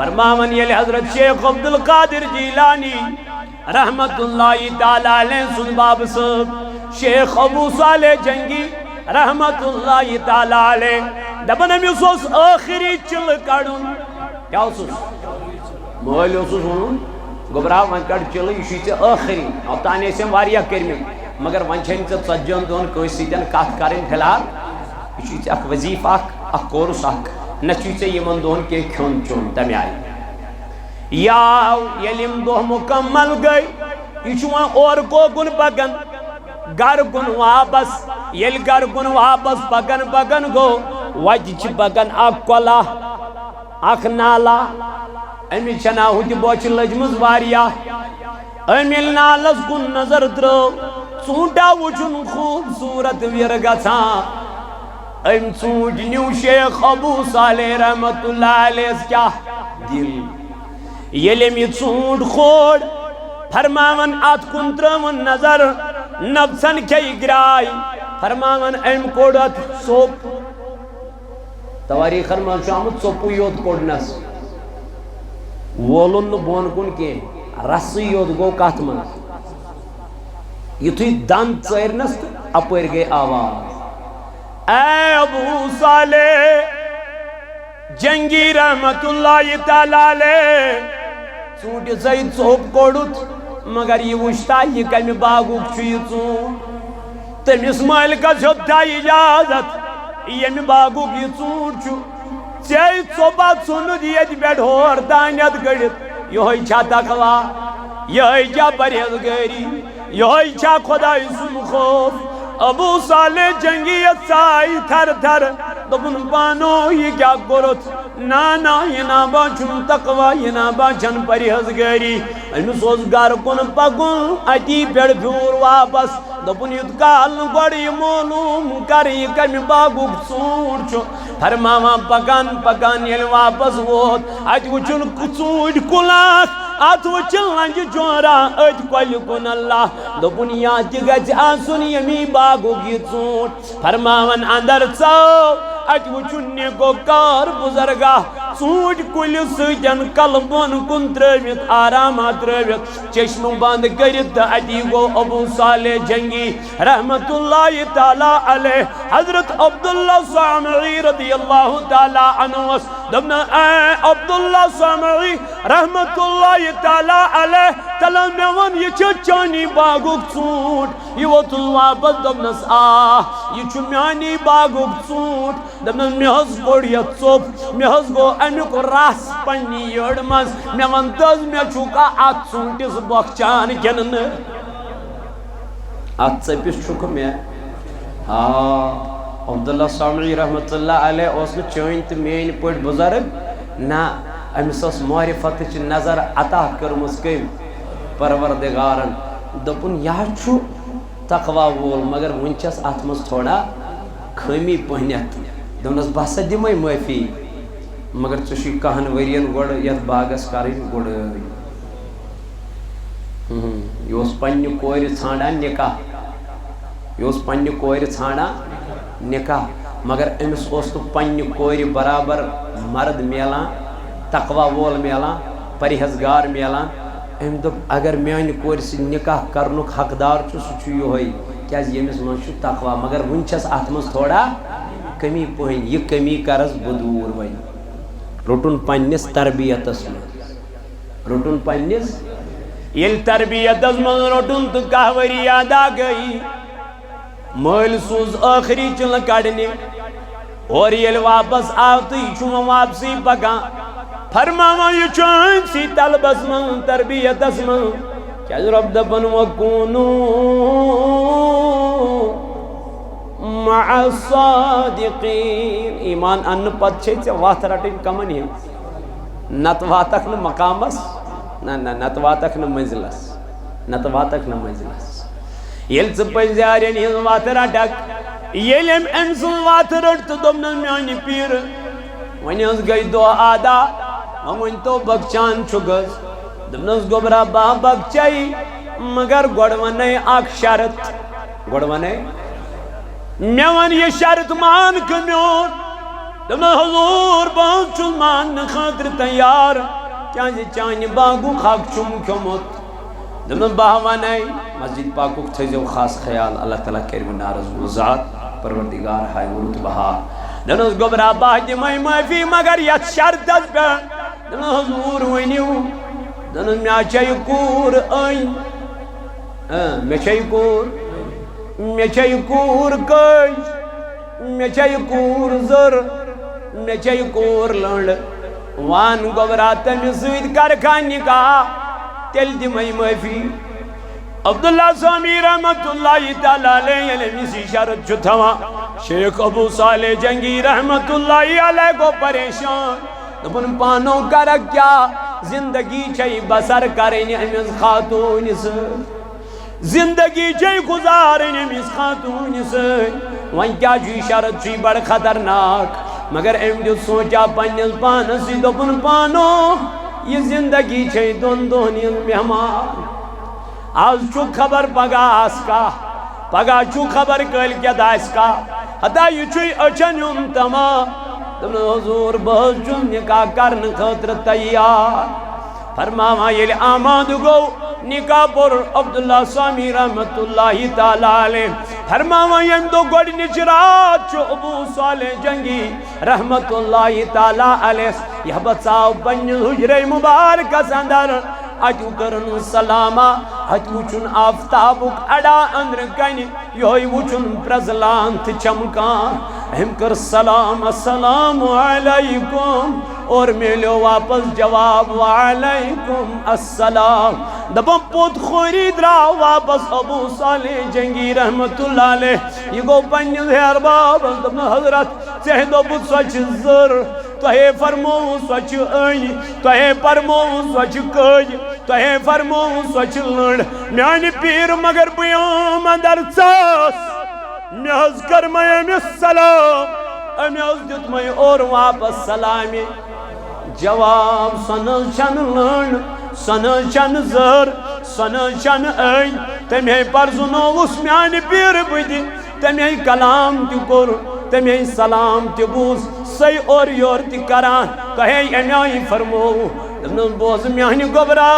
فرماون یل حضرت شیخ عبدالقادر جیلانی رحمت اللہ تعالی علیہ سن باب صاحب شیخ ابو صالح جنگی رحمت اللہ تعالی علیہ دبن امیس اس آخری چل کڑن کیا اس مولی اس ونن گبراہ ون کڑ چل یہ چھ آخری اوتانے سے واریا کرمی مگر ون چھن ژجن دون کٲنٛسہِ سۭتۍ کتھ کرٕنۍ فی الحال یہ چھ اکھ وظیفہ اکھ کورس اکھ نہ چھ یمن دون کے کھیون چون تمہ آئی یا یلم دہ مکمل گئی یہ اور کو گن پکن گر گن واپس یل گر گن واپس پکن پکن گو وجہ پکن اک کلا اک نالا امی چھنا ہوتی بوچ لجمز واریا امیل نالس کن نظر درو ژوٗنٛٹا وٕچھُن خوٗبصوٗرت وِر گژھان أمۍ ژوٗنٛٹھۍ نیوٗ شیخ ابو صالح رحمت اللہ علیہ کیٛاہ دل ییٚلہِ أمۍ یہِ ژوٗنٛٹھ کھول فرماون اتھ کُن ترٲوٕن نظر نفسن کھیٚیہِ گراے فرماون أمۍ کوٚڑ اتھ ژوٚپ تواریٖخن منٛز چھُ آمُت ژوٚپُے یوت کوٚڑنس وولُن نہٕ بۄن کُن کینٛہہ رسٕے یوت گوٚو کتھ منٛز یتھُے دند ژٲرنس تہٕ اپٲرۍ گٔے آواز اے ابو صالح جنگی رحمت اللہ تعالی علیہ ژوٗنٛٹھِس ہَے ژوٚپ کوٚڑُتھ مگر یہ وٕچھتا یہ کمہِ باغُک چھُ یہِ ژوٗنٛٹھ تٔمِس مٲلکس ہیوٚتھا اجازت ییٚمہِ باغُک یہِ ژوٗنٛٹھ چھُ ژےٚ ژوٚپا ژھُنُتھ ییٚتہِ پٮ۪ٹھ ہور تانٮ۪تھ کٔڑِتھ یِہوٚے چھا تقوا یِہوٚے چھا پرہیزگٲری یہوٚے چھا خۄداے سُنٛد خوف ابو صالح جنگی ژاے تھر تھر دوٚپُن پانو یہِ کیٛاہ کوٚرُتھ نا یہِ نا باسُن تقوا یہِ نا باسن پرہیزگٲری أمِس اوس گرٕ کُن پکُن اتی پٮ۪ٹھ پھیوٗر واپس دوٚپُن یُتھ کال نہٕ گۄڈٕ یہِ معلوٗم کرٕ یہِ کمہِ باغُک ژوٗنٛٹھ چھُ فرماوان پکان پکان ییٚلہِ واپس ووت اتہِ وٕچھُن ژوٗنٛٹھۍ کُل اکھ اتھ وٕچھِن لنجہِ جورا أتھۍ کۄلہِ کُن اللہ دوٚپُن یا تہِ گژھِ آسُن ییٚمی باغُک یہِ ژوٗنٛٹھ فرماون اندر ژاو اتہِ وٕچھُن نیکو کار بُزرگاہ ژوٗنٛٹھۍ کُلہِ سۭتۍ کلہٕ بۄن کُن ترٲوِتھ آرامہ ترٲوِتھ چشمہٕ بنٛد کٔرِتھ تہٕ اتی گوٚو ابو صالح جنگی رحمت اللہ تعالی علیہ حضرت عبداللہ سامعی رضی اللہ تعالی عنہ دوٚپُن اے عبداللہ سامعی رحمت اللہ تعالی علیہ تلا مےٚ ووٚن یہِ چھُ چانی باغُک ژوٗنٛٹھ یہِ ووتُن واپس دوٚپنس یہِ چھُ میانی باغُک ژوٗنٛٹھ دوٚپنس مےٚ حظ کوٚڑ یتھ ژوٚپ مےٚ حظ گوٚو امیُک رس پننہِ یٔڈ منٛز مےٚ ون تہٕ حظ مےٚ چھُکھا اتھ ژوٗنٛٹھِس بۄکھچان کِنہٕ نہٕ اتھ ژٔپِس چھُکھ مےٚ عبداللہ سامعی رحمت اللہ علیہ اوس نہٕ چٲنۍ تہٕ میٲنۍ پٲٹھۍ بُزرگ نہ أمِس ٲس معرفتٕچ نظر عطا کٔرمٕژ کٔمۍ پروردگارن دوٚپُن یہِ حظ چھُ تقوا وول مگر وُنہِ چھس اتھ منٛز تھوڑا خٲمی پہنتھ دوٚپنس بہٕ ہسا دِمے معٲفی مگر ژےٚ چھُے کہن ؤرین گۄڈٕ یتھ باغس کرٕنۍ گُڈٲے یہِ اوس پننہِ کورِ ژھانڈان نکاح یہِ اوس پننہِ کورِ ژھانڈان نکاح مگر أمِس اوس نہٕ پننہِ کورِ برابر مرد میلان تقوا وول میلان پرہیزگار میلان أمۍ دوٚپ اگر میانہِ کورِ سۭتۍ نکاح کرنُک حقدار چھُ سُہ چھُ یِہوٚے کیازِ ییٚمِس منٛز چھُ تقوا مگر وُنہِ چھس اتھ منٛز تھوڑا کمی پہن یہِ کمی کرس بہٕ دوٗر وۄنۍ روٚٹُن پننِس تربیتس منٛز روٚٹُن پننِس ییٚلہِ تربیتس منٛز روٚٹُن تہٕ کاہ ؤری ادا گٔیی مٲلۍ سوٗز ٲخری چِلہٕ کڑنہِ اور ییٚلہِ واپس آو تہٕ یہِ چھُ وۄنۍ واپسٕے پکان فرماوان یہِ چھُ أنۍسٕے طلبس منٛز تربیتس منٛز کیازِ رۄب دپان وَکوٗنوٗ مع الصادقیٖن ایٖمان اننہٕ پتہٕ چھے ژےٚ وتھ رٹٕنۍ کمن ہِنٛز نتہٕ واتکھ نہٕ مقامس نہ نتہٕ واتکھ نہٕ منزلس نتہٕ واتکھ نہٕ منزلس ییٚلہِ ژٕ پٔزیٛارٮ۪ن ہِنٛز وتھ رٹکھ ییٚلہِ أمۍ سٕنٛز وتھ رٔٹ تہٕ دوٚپنس میانہِ پیٖرٕ وۄنۍ حظ گٔے دۄہ آدا وۄنۍ ؤنۍتو بخچان چھُکھ حظ دوٚپنس گوٚبرا بہٕ بخچے مگر گۄڈٕ ونے اکھ شرط گۄڈٕ ونے مےٚ ون یہِ شرط مان کہٕ میون دمنا حضور بہت چل مان خاطر تیار کیا جی چانی باغو خاک چم کمت دمنا باہوانائی مسجد پاکو تھیزو خاص خیال اللہ تعالیٰ کریم نارض ذات پروردگار ہائی ورد بہار دمنا گبرا باہ دی معافی مگر یت شرط از پہ دمنا حضور ونیو دمنا میا چاہی کور این میں چاہی کور کش میں چاہی کور زر میں چاہی کور لنڈ وان گبرا تمی سوید کرکھا نکاح تیل دی معافی عبداللہ سامی رحمت اللہ تعالیٰ علیہ علمی شرط چھتوا شیخ ابو صالح جنگی رحمت اللہ علیہ کو پریشان دپن پانو کرک کیا زندگی چاہی بسر کریں امیز خاتون سے زندگی چاہی گزاریں امیز خاتون سے وہاں کیا جوی شرط چوی بڑھ خطرناک مگر ام جو سوچا پنیز پانسی دپن پانو یہ زندگی چاہی دون دونی مہمان آج چو خبر پگا آس کا پگا چو خبر کل کیا داس کا حتی یہ چوی اچن تما تم حضور بہت چون نکاح کرن خطر تیار فرماما یہ آماد گو نکاح پر عبداللہ سامی رحمت اللہ تعالیٰ علیہ فرماما یہ دو گوڑ نچرات چو ابو صالح جنگی رحمت اللہ تعالیٰ علیہ یہ بچاو بن حجر مبارک سندر اچو کرن سلاما اچو چون آفتابک اڑا اندر کنی یوی وچن پرزلان تھی چمکان ہم کر سلام السلام علیکم اور ملو واپس جواب وعلیکم السلام دبا پوت خوری درا واپس ابو صالح جنگی رحمت اللہ علیہ یہ گو پنیز ہے ارباب دبا حضرت چہدو بود سوچ زر توہے فرمو سوچ این توہے فرمو سوچ کج توہے فرمو سوچ لڑ میانی پیر مگر بیام اندر ساس میاز کر میں امیس سلام امیاز دیت میں اور واپس سلامی جواب سنل چن لڑ سنل چن زر سنل چن این تمہیں پرزنو اس میانی پیر بیدی تمہیں کلام تی کر تمہیں سلام تی بوز سی اور یور تی کران کہے امیائی فرمو دنوں بوز میانی گبرا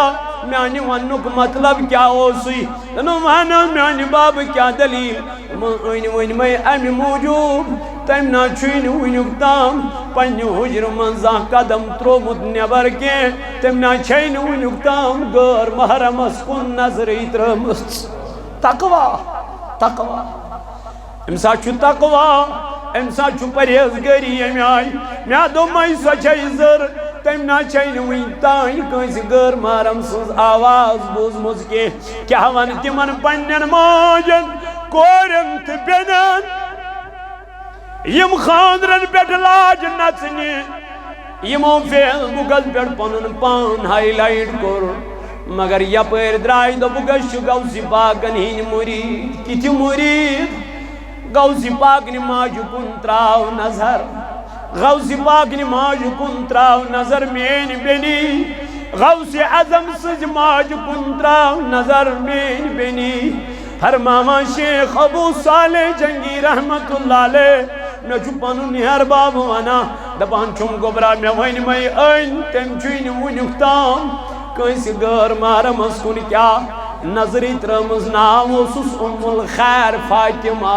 میانی ونک مطلب کیا ہو سی دنوں مانا میانی باب کیا دلیل وین میں امی موجود تیم نا چوین وینک تام پنیو حجر منزا قدم ترو مد نیبر کے تیم نا چین وینک تام گر محرم اسکن نظری ترمست تقوی تقوی امسا چھو تقوی امسا چھو پریزگری امیائی میا دو مائی سوچائی زر تیم نا چین وین تائی کنسی گر محرم سوز آواز بوز موز کے کیا ونتی من پنین ماجن کورن تی بینن یم خاندرن پیٹ لاج نچنی یمو فیل بکل پیٹ پنن پان ہائی لائٹ کر مگر یا پیر درائی دو بکش گوسی پاکن ہین مرید کی تھی مرید غوث پاک نے ماجو کن تراو نظر غوث پاک نے ماجو کن تراو نظر مین بینی غوث عظم سج ماجو کن تراو نظر مین بینی فرماما شیخ ابو صالح جنگی رحمت اللہ علیہ میں چھپانو نہر باب وانا دبان چھم گبرا میں وین میں این تم چوین ونکتام کیسی گر مارا مسکن کیا نظری ترمز نام وسوس ام الخیر فاطمہ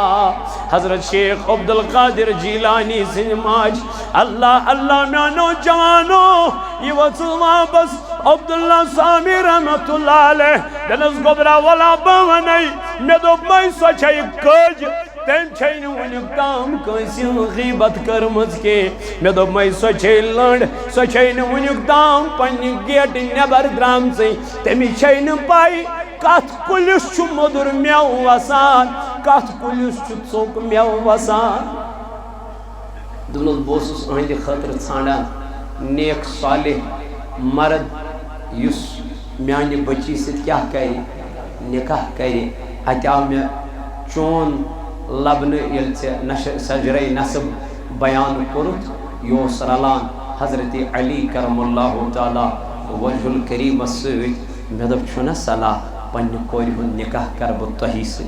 حضرت شیخ عبدالقادر جیلانی سنماج اللہ اللہ میں نوجوانو یہ وصل واپس عبداللہ سامی رحمت اللہ علیہ دلس گبرا والا بوانی میں دو میں سوچائی کج تیم چھین ونکتام کنسی غیبت کرمز کے میں دو میں سوچائی لنڈ سوچائی ونکتام پنی گیٹ نیبر درام سے تیمی چھین پائی کات کلیس چھو مدر میاو وسان کات کلیس چھو چوک میاو وسان دلس بوسس اہند خطر ژھانڈان نیک صالح مرد یس میانی بچی ست کیا کری نکاح کری اتیا میں چون لبن یل سجرے نصب بیان کرت یوس رلان حضرت علی کرم اللہ تعالی وجہ الکریم سوید میں دب چھونا صلاح پنی کوئی ہن نکاح کرب تہی سے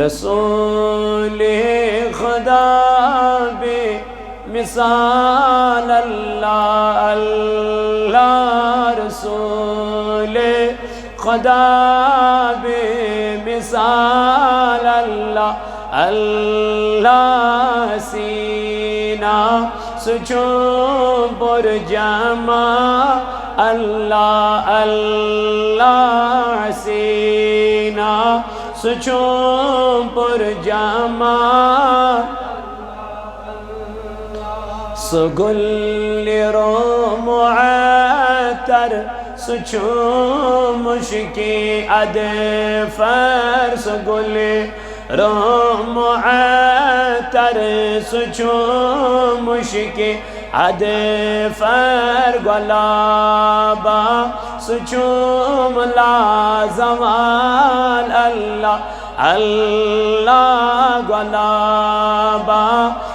رسول خدا بے مثال اللہ اللہ رسول خدا بے مثال اللہ اللہ سینہ سچوں پر جمع اللہ اللہ سینہ سچوں پر جمع سگل رو معطر سچوں مشکی ادفر سگل رو معطر سچوں مشکی ادفر گلابا سچوں لازوال اللہ اللہ گلابا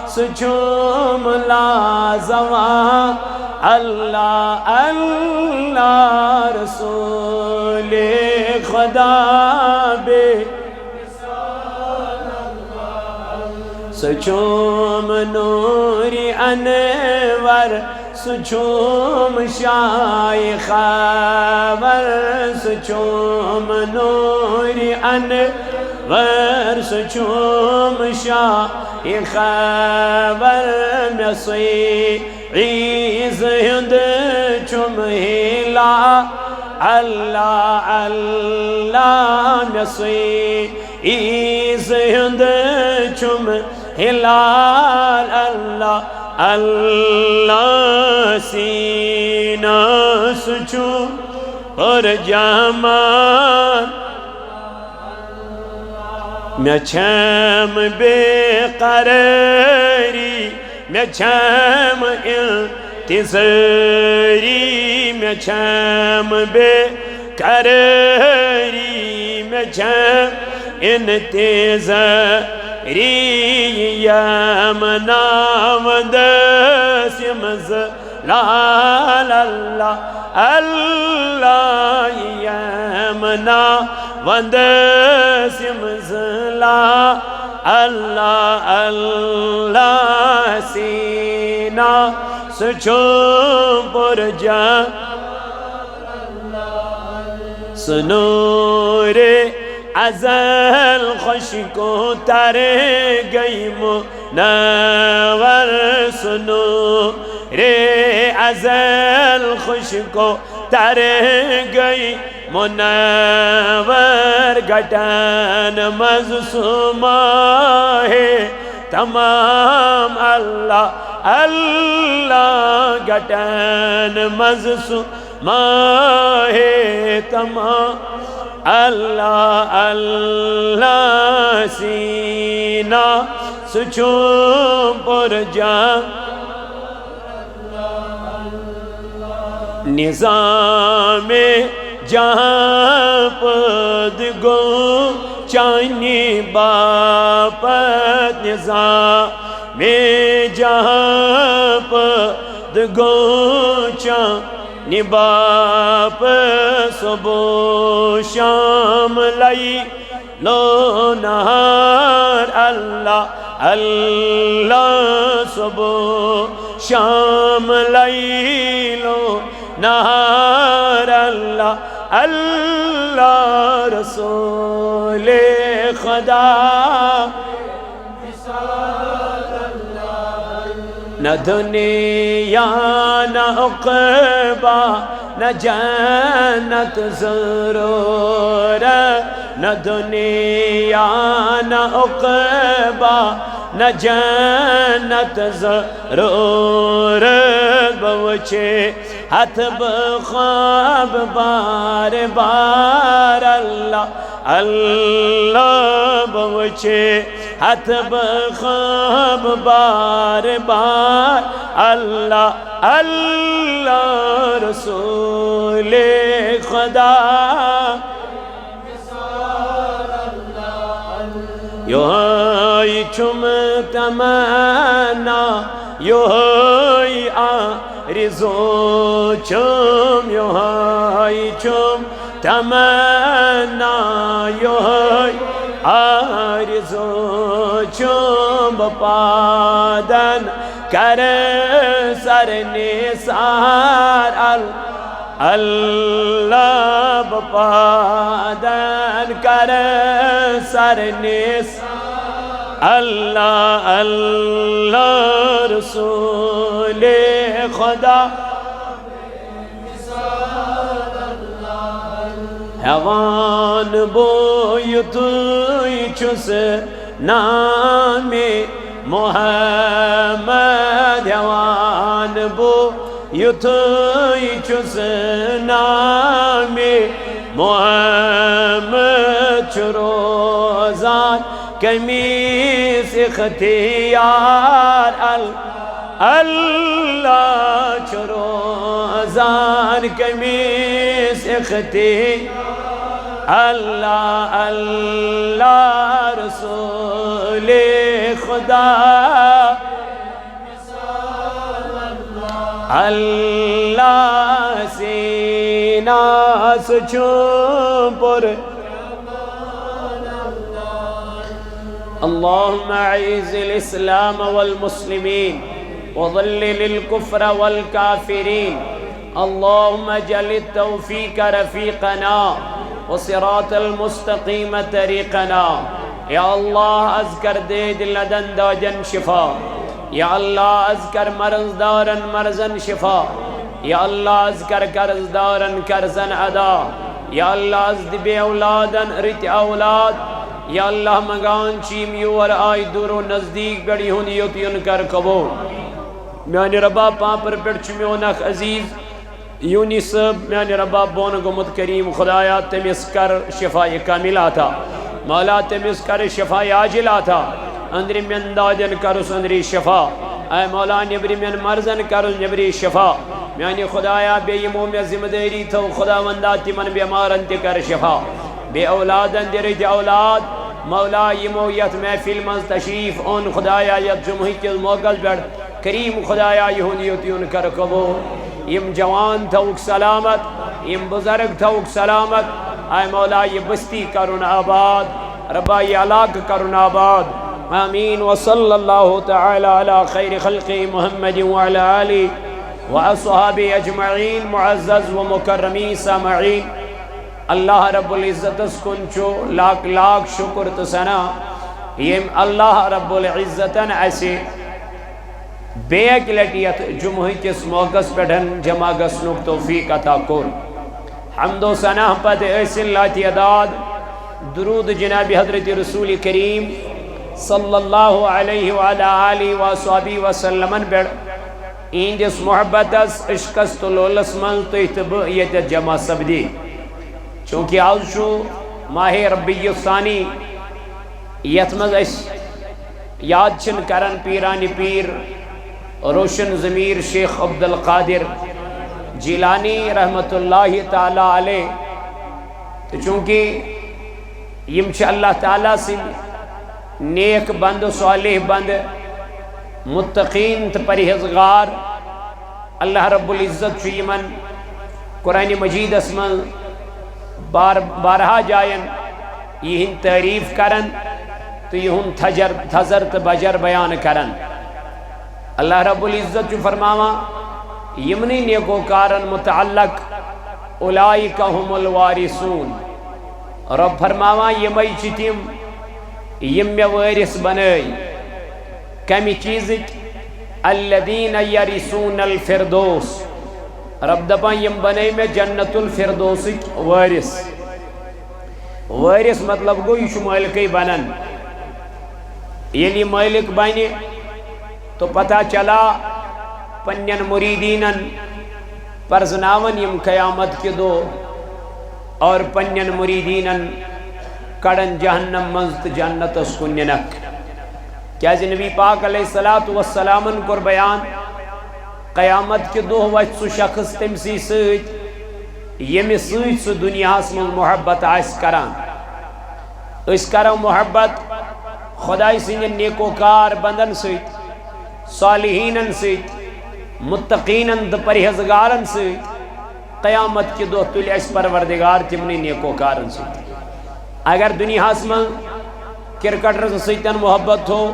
سچوں لازوال اللہ اللہ رسول خدا بے سچوم نوری انور سچوم شایخ خبر سچوم نوری انور سچوم شایخ خبر عیز ہند چم ہلا اللہ اللہ عیز ہند چم ہلال اللہ اللہ سینہ سچوں پر جامان میں چھم بے قراری میں چھم انتظاری میں چھم بے قراری میں چھم انتظاری یمنا ودسم زلال اللہ اللہ یمنا ودسم زلال اللہ اللہ سینہ سچوں پر جا سنور ازل خوش کو تر گئی منور سنور ازل خوش کو تر گئی منور گٹن مزسومہ ہے تمام اللہ اللہ گٹن مزسومہ ہے تمام اللہ اللہ سینہ سچوں پر جا نظام جہاں پد گو چانی باپت نظام جہاں پد گو چانی باپ صبح شام لائی لو نہار اللہ اللہ صبح شام لائی لو نہار اللہ اللہ رسول خدا نہ دنیا نہ عقبہ نہ جنت ضرور نہ دنیا نہ عقبہ نہ جنت ضرور بوچے ہاتھ بخواب بار بار اللہ اللہ بوچے ہاتھ بخواب بار بار اللہ اللہ رسول خدا یوہی چم تمنا یوہی آرزو چم یوہی چم تمنا یوہی آرزو چم بپادن کر سر نثار اللہ بپادن کر سر نثار اللہ اللہ رسول خدا حیوان بویتوی چس نام محمد حیوان بویتوی چس نام محمد چروزان کمیس اختیار اللہ چروزان کمیس اختیار اللہ اللہ رسول خدا اللہ سینہ سچوں پر اللهم اعز الاسلام والمسلمين وظلل الكفر والكافرين اللهم اجعل التوفيق رفيقنا وصراط المستقيم طريقنا یا اللہ اذکر دے دلدن داجن شفا یا اللہ اذکر مرض دارن مرضن شفا یا اللہ اذکر قرض دارن قرضن ادا یا اللہ ازد بے اولادن رت اولاد یا اللہ مگان چیم یور آئی دور و نزدیک بڑی ہون یوتیون کر قبول میانی ربا پاپر پڑچ میونک عزیز یونی سب میانی ربا بون گمت کریم خدایا تمیس کر شفا کاملہ تھا مولا تمیس کر شفا عاجلہ تھا اندری من داجن کرس اندری شفا اے مولا نبری من مرزن کرس نبری شفا میانی خدایا بے یمو میں ذمہ داری تھو خدا ونداتی من بیمارن تی کر شفا بے اولادن درج اولاد مولا یمو یت محفل مز تشریف اون خدایا یت جمعی کے موقع بیڑ کریم خدایا یہودیتیون کر قبول یم جوان تھوک سلامت یم بزرگ تھوک سلامت اے مولا یہ بستی کرن آباد ربا یہ علاق کرن آباد آمین وصلی اللہ تعالی علی خیر خلق محمد وعلی آلہ واصحابہ اجمعین معزز و مکرمی سامعین اللہ رب العزت اسکن چو لاکھ لاکھ شکر تسنا یم اللہ رب العزتن ایسے بیک لٹیت جمعی کس موقع پیٹھن جمع گسنک توفیق عطا کر حمد و ثنا پت ایسے اللہ تعداد درود جناب حضرت رسول کریم صلی اللہ علیہ وآلہ آلہ وآلہ وسلم بیڑ این جس محبت اس عشقست لولس من تو اتبعیت جمع سبدی چونکہ آج شو ماہ ربی الثانی یتمز اس یاد چن کرن پیرانی پیر روشن ضمیر شیخ عبدالقادر جیلانی رحمت اللہ تعالی علیہ تو چونکہ یم چھ اللہ تعالیٰ سے نیک بند صالح بند متقین تو پرہیزگار اللہ رب العزت چھ یمن قرآن مجید اسمن بارہا جائن یہن تعریف کرن تو یہن تھزر تو بجر بیان کرن اللہ رب العزت جو فرماوا یمنی نیکو کارن متعلق اولائک هم الوارثون رب فرماوا یمی چتیم یم وارث بنائی کمی چیزک الذین یرثون الفردوس رب دپا یم بنائی میں جنت الفردوس وارث وارث مطلب گو یہ مالکی بنن یلی مالک بنے تو پتہ چلا پنین مریدینن پرزناون یم قیامت کے دو اور پنین مریدینن کڑن جہنم منزت جنت اسکنینک کیا نبی پاک علیہ السلام کر بیان قیامت کے دو وچ سو شخص تمسی سوچ یمی سوچ سو دنیا اسم محبت آئیس کران اس کرو محبت خدای سنجن نیکوکار بندن سوچ صالحینن سوچ متقینن د پرہیزگارن سوچ قیامت کی دو تلی اس پروردگار تمنی نیکوکارن سوچ اگر دنیا اسم کرکٹر سوچتن محبت ہو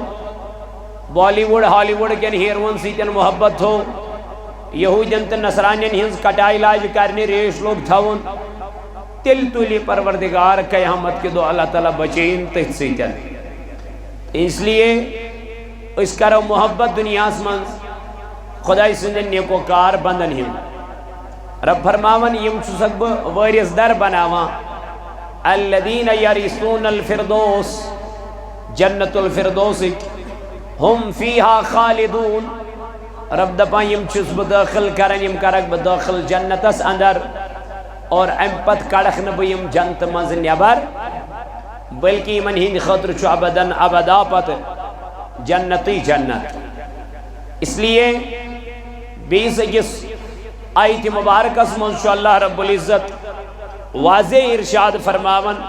بالی ووڈ ہالی ووڈ کن ہیروین سیتن محبت تھو یہودین تو نصرانین ہنز کٹائی لاج کرنے ریش لوگ تھون تل تلی پروردگار قیامت کے دو اللہ تعالیٰ بچین تیت سیتن اس لیے اس کرو محبت دنیا من خدای سندن نیکو کار بندن ہم رب فرماون یم چسک وارث در بناوان الذین یرثون الفردوس جنت الفردوس ہم فیہا خالدون رب دپان یم چس بداخل کرن یم کرک بداخل جنتس اندر اور ام پت کڑک نب یم جنت مز نیبر بلکہ من ہند خطر چو ابدن ابدا پت جنتی جنت اس لیے بیس اکس آیت مبارکس من شو اللہ رب العزت واضح ارشاد فرماون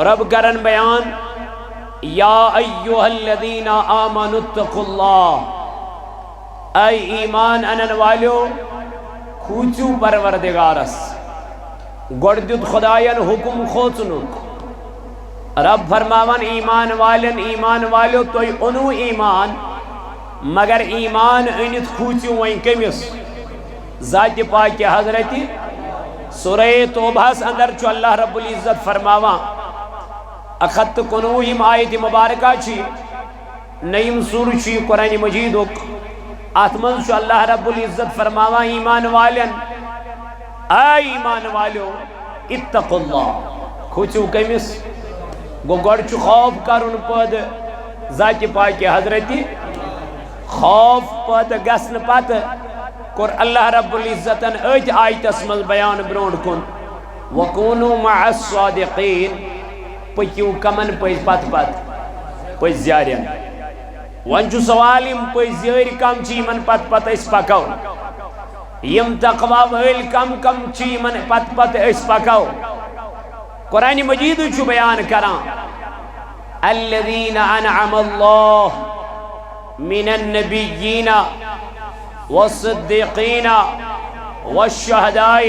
رب کرن بیان یا ایوہ الذین آمنوا اتقوا اللہ اے ایمان انن والیو کھوچو پروردگارس گردد خدایان حکم خوچنک رب فرماون ایمان والیو توی انو ایمان مگر ایمان انت کھوچو وین کمس ذات پاک حضرتی سورہ توبہ اندر چو اللہ رب العزت فرماوان اخت کنوہم آیت مبارکہ چی نیم سور چی قرآن مجیدک آتمن چو اللہ رب العزت فرماوان ایمان والن اے ایمان والیو اتقوا اللہ کھوچو کمس گو گوڑ چو خوف کرن پد ذات پاک حضرتی خوف پد گسن پت کور اللہ رب العزتن ایت آیت اسمل بیان برونڈ کن وَكُونُوا مَعَ الصَّادِقِينَ پکیو کمن پیز پت پت پیز زیارین ونچو سوالیم پیز زیر کم چی من پت پت اس پکو یم تقوی ویل کم کم چی من پت پت اس پکو قرآن مجید چو بیان کران الذین انعم اللہ من النبیین والصدیقین والشہداء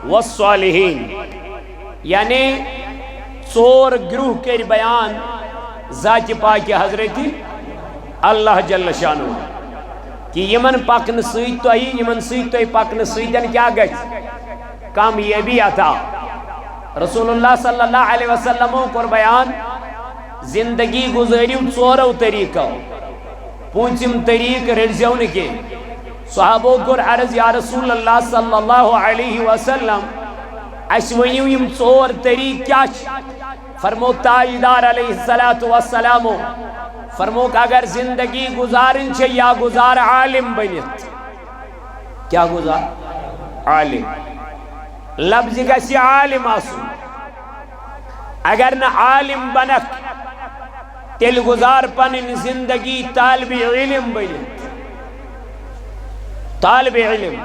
والصالحین یعنی ژور گروہ کر بیان ذات پاک حضرتی اللہ جل شانہ کہ یمن پکن سیت تو یمن سیت تو پکن سیتن کیا گچ کامیابی عطا رسول اللہ صلی اللہ علیہ وسلم کر بیان زندگی گزاریو ژورو طریقو پونچم طریق رجون کے صحابو کر عرض یا رسول اللہ صلی اللہ علیہ وسلم اشونیو یم ژور طریق کیا فرمو تاجدار علیہ السلام فرمو کہ اگر زندگی گزارن چھے یا گزار عالم بنیت کیا گزار عالم لفظ گسی عالم آسو اگر نہ عالم بنک تیل گزار پنن زندگی طالب علم بنیت طالب علم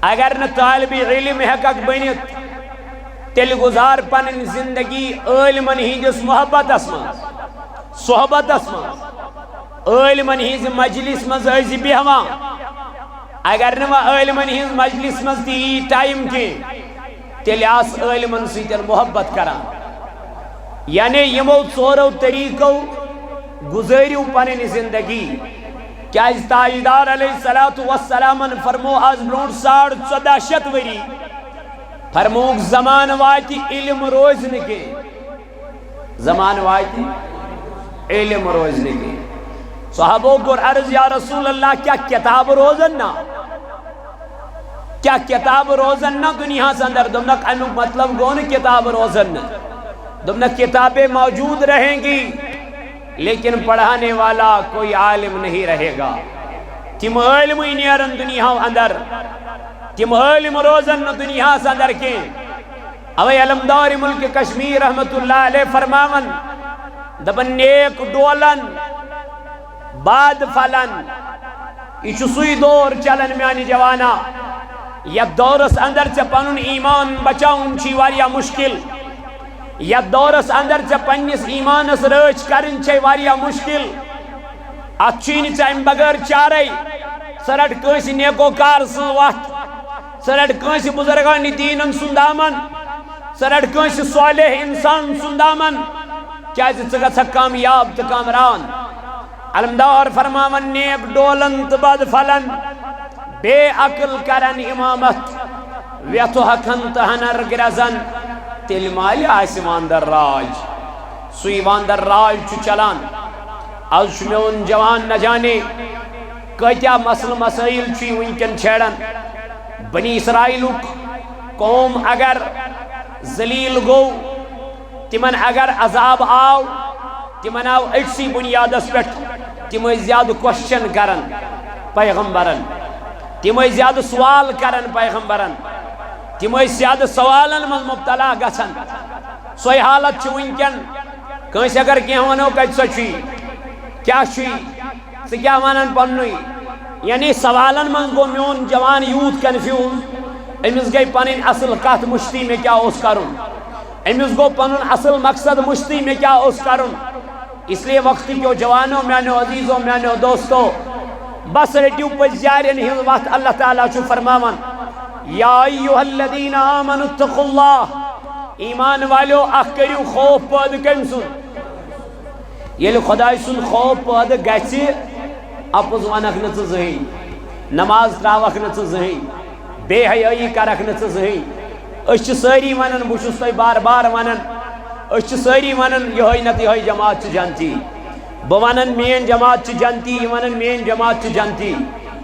اگر نہ طالب علم حقق بنیت تیل گزار پنن زندگی علمن ہندس محبت اسمان صحبت اسمان علمن ہنز مجلس مز ازی بیہوان اگر نہ علمن ہنز مجلس مز تی ٹائم کی تیل آس علمن سیتر محبت کران یعنی یمو ژورو طریقو گزاریو پنن زندگی کیا اس تاجدار علیہ السلام فرمو آز برونٹ 1450 وری فرموک زمان واتی علم روزن کے زمان واتی علم روزن کے صحابوں کو عرض یا رسول اللہ کیا کتاب روزن نا کیا کتاب روزن نا دنیا سے اندر دمنک انو مطلب گون کتاب روزن نا دمنک کتابیں موجود رہیں گی لیکن پڑھانے والا کوئی عالم نہیں رہے گا تم علم ہی نیرن دنیا اندر تم علم روزن دنیا سے اندر کے اوے علمدار ملک کشمیر رحمت اللہ علیہ فرماون دبن نیک ڈولن بعد فلن ایچو سوئی دور چلن میانی جوانا یا دورس اندر چا پنن ایمان بچاؤن چی واریا مشکل یا دورس اندر چا پنیس ایمانس رچ کرن چی واریا مشکل اچھین چاہم بغیر چارے سرٹ کنسی نیکو کار سوات سرٹ کنسی بزرگانی دینن سندامن سرٹ کنسی صالح انسان سندامن کیا جی چگا چا کامیاب تا کامران علمدار فرماون نیک ڈولن تو بد فلن بے عقل کرن امامت ویتو حقن تو ہنر گرزن تیل مالی آسمان در راج سویوان در راج چو چلان از شمیون جوان نہ جانے کتیا مسل مسائل چی ونکن چھیڑن بنی اسرائیل قوم اگر ذلیل گو تمن اگر عذاب آو تمن آو اٹسی بنیاد اس پیٹ تمہیں زیادہ کوشچن کرن پیغمبرن تمہیں زیادہ سوال کرن پیغمبرن تمہیں زیادہ سوالن من مبتلا گسن سوئی حالت چھ ونکن کنس اگر کیا ونو کچھ سچی کیا چھی سے کیا ونن پنوی یعنی سوالن من گو میون جوان یوت کنفیوز امس گئی پنن اصل کت مشتی میں کیا اس کرن امس گو پنن اصل مقصد مشتی میں کیا اس کرن اس لیے وقتی کیوں جوانوں میانو عزیزوں میانو دوستو بس رٹیو پزیارین ہی وقت اللہ تعالیٰ چو فرماون یا ایوہ الذین آمنوا اتقوا اللہ ایمان والو اخکریو خوف پاد کم سن یہ خدای سن خوف پاد گیسی اپوز ونک نچ زہین نماز تراوک نچ زہین بے حیائی کرک نچ زہین اچھ ساری ونن بوشس تو بار بار ونن اچھ ساری ونن یہ نت یہ جماعت چھ جانتی بوانن مین جماعت چھ جانتی ونن مین جماعت چھ جانتی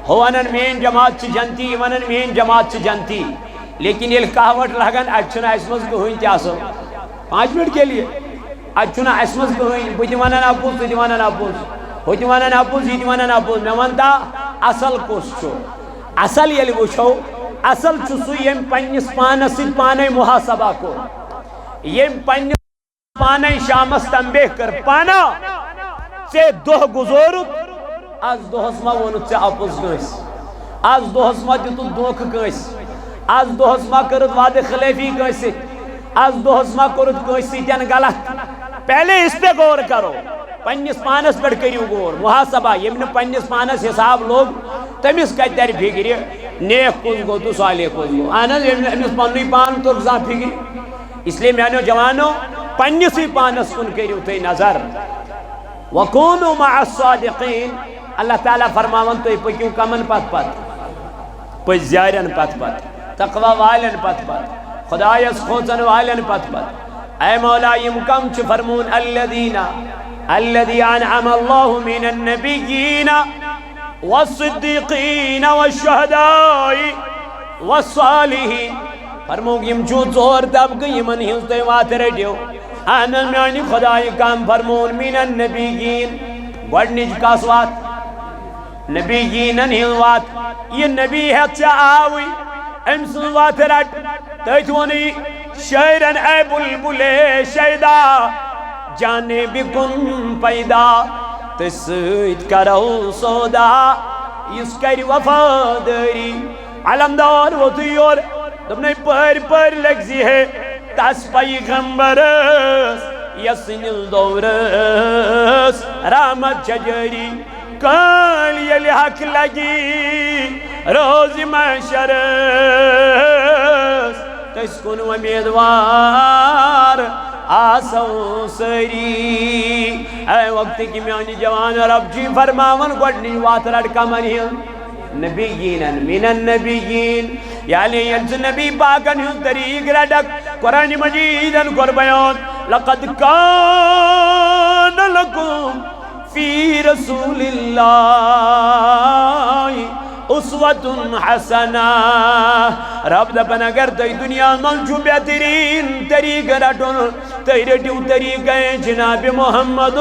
ہوانن مین جماعت چھ جانتی ونن مین جماعت چھ جانتی لیکن یہ کہاوت لگن اچھنا اسمز کو ہوئی تیاسو 5 منٹ کے لیے اچھنا اسمز کو ہوئی بوتی ونن اپوز تی ونن اپوز ہوتی ونن اپوز تی ونن اپوز میں ونتا اصل کوس چھو اصل یہ وچھو اصل چھو سو یم پنس پانس سی پانے محاسبہ کو یم پنس پانے شامس تنبیہ کر پانا سے دوہ گزورت از دوہس ما ونت سے اپوز گیس از دوہس ما جتو دوکھ گیس از دوہس ما کرد وعد خلیفی گیس از دوہس ما کرد گیس تین غلط پہلے اس پہ غور کرو پنس پانس پر کریو غور محاسبہ یمن پنس پانس حساب لوگ تمس کت در فکر نیک کس گو تو صالح کس گو امس پنوی پان تو زان فکر اس لیے میانو جوانو پنسی پانس کن کریو تی نظر وَكُونُوا مَعَ الصَّادِقِينَ اللہ تعالیٰ فرماون تو پکیو کمن پت پت پزیارن پت پت تقوی والن پت پت خدایس خوچن والن پت پت اے مولا یم کم چھ فرمون الذی انعم اللہ من النبیین والصدیقین والشہداء والصالحین فرمون یم چو زور دب گئی من ہنستے وات رڈیو آنن میانی خدای کام فرمون من النبیین گوڑنیج کاسوات نبیینن ہلوات یہ نبی ہے چا آوی امسن وات رٹ تیتونی شیرن اے بلبلے شیدہ جانے بکن پیدا تسید کرو سودا اس کری وفاداری علمدار وہ تیور تمہیں پر لگزی ہے تاس پیغمبرس یسنل دورس رحمت چجری کال یلی حق لگی روز محشرس تس کن امیدوار آسو سری اے وقت کی میانی جوان رب جی فرماون گوڑنی وات رڑکا منہل نبیین من النبیین یعنی ینس نبی پاکن ہوں طریق رڈک قرآن مجیدن قربیان لقد کان لکم فی رسول اللہ اسوت حسنہ رب دپن اگر تی دنیا منچو بہترین طریق رٹن تی رٹیو طریق جناب محمد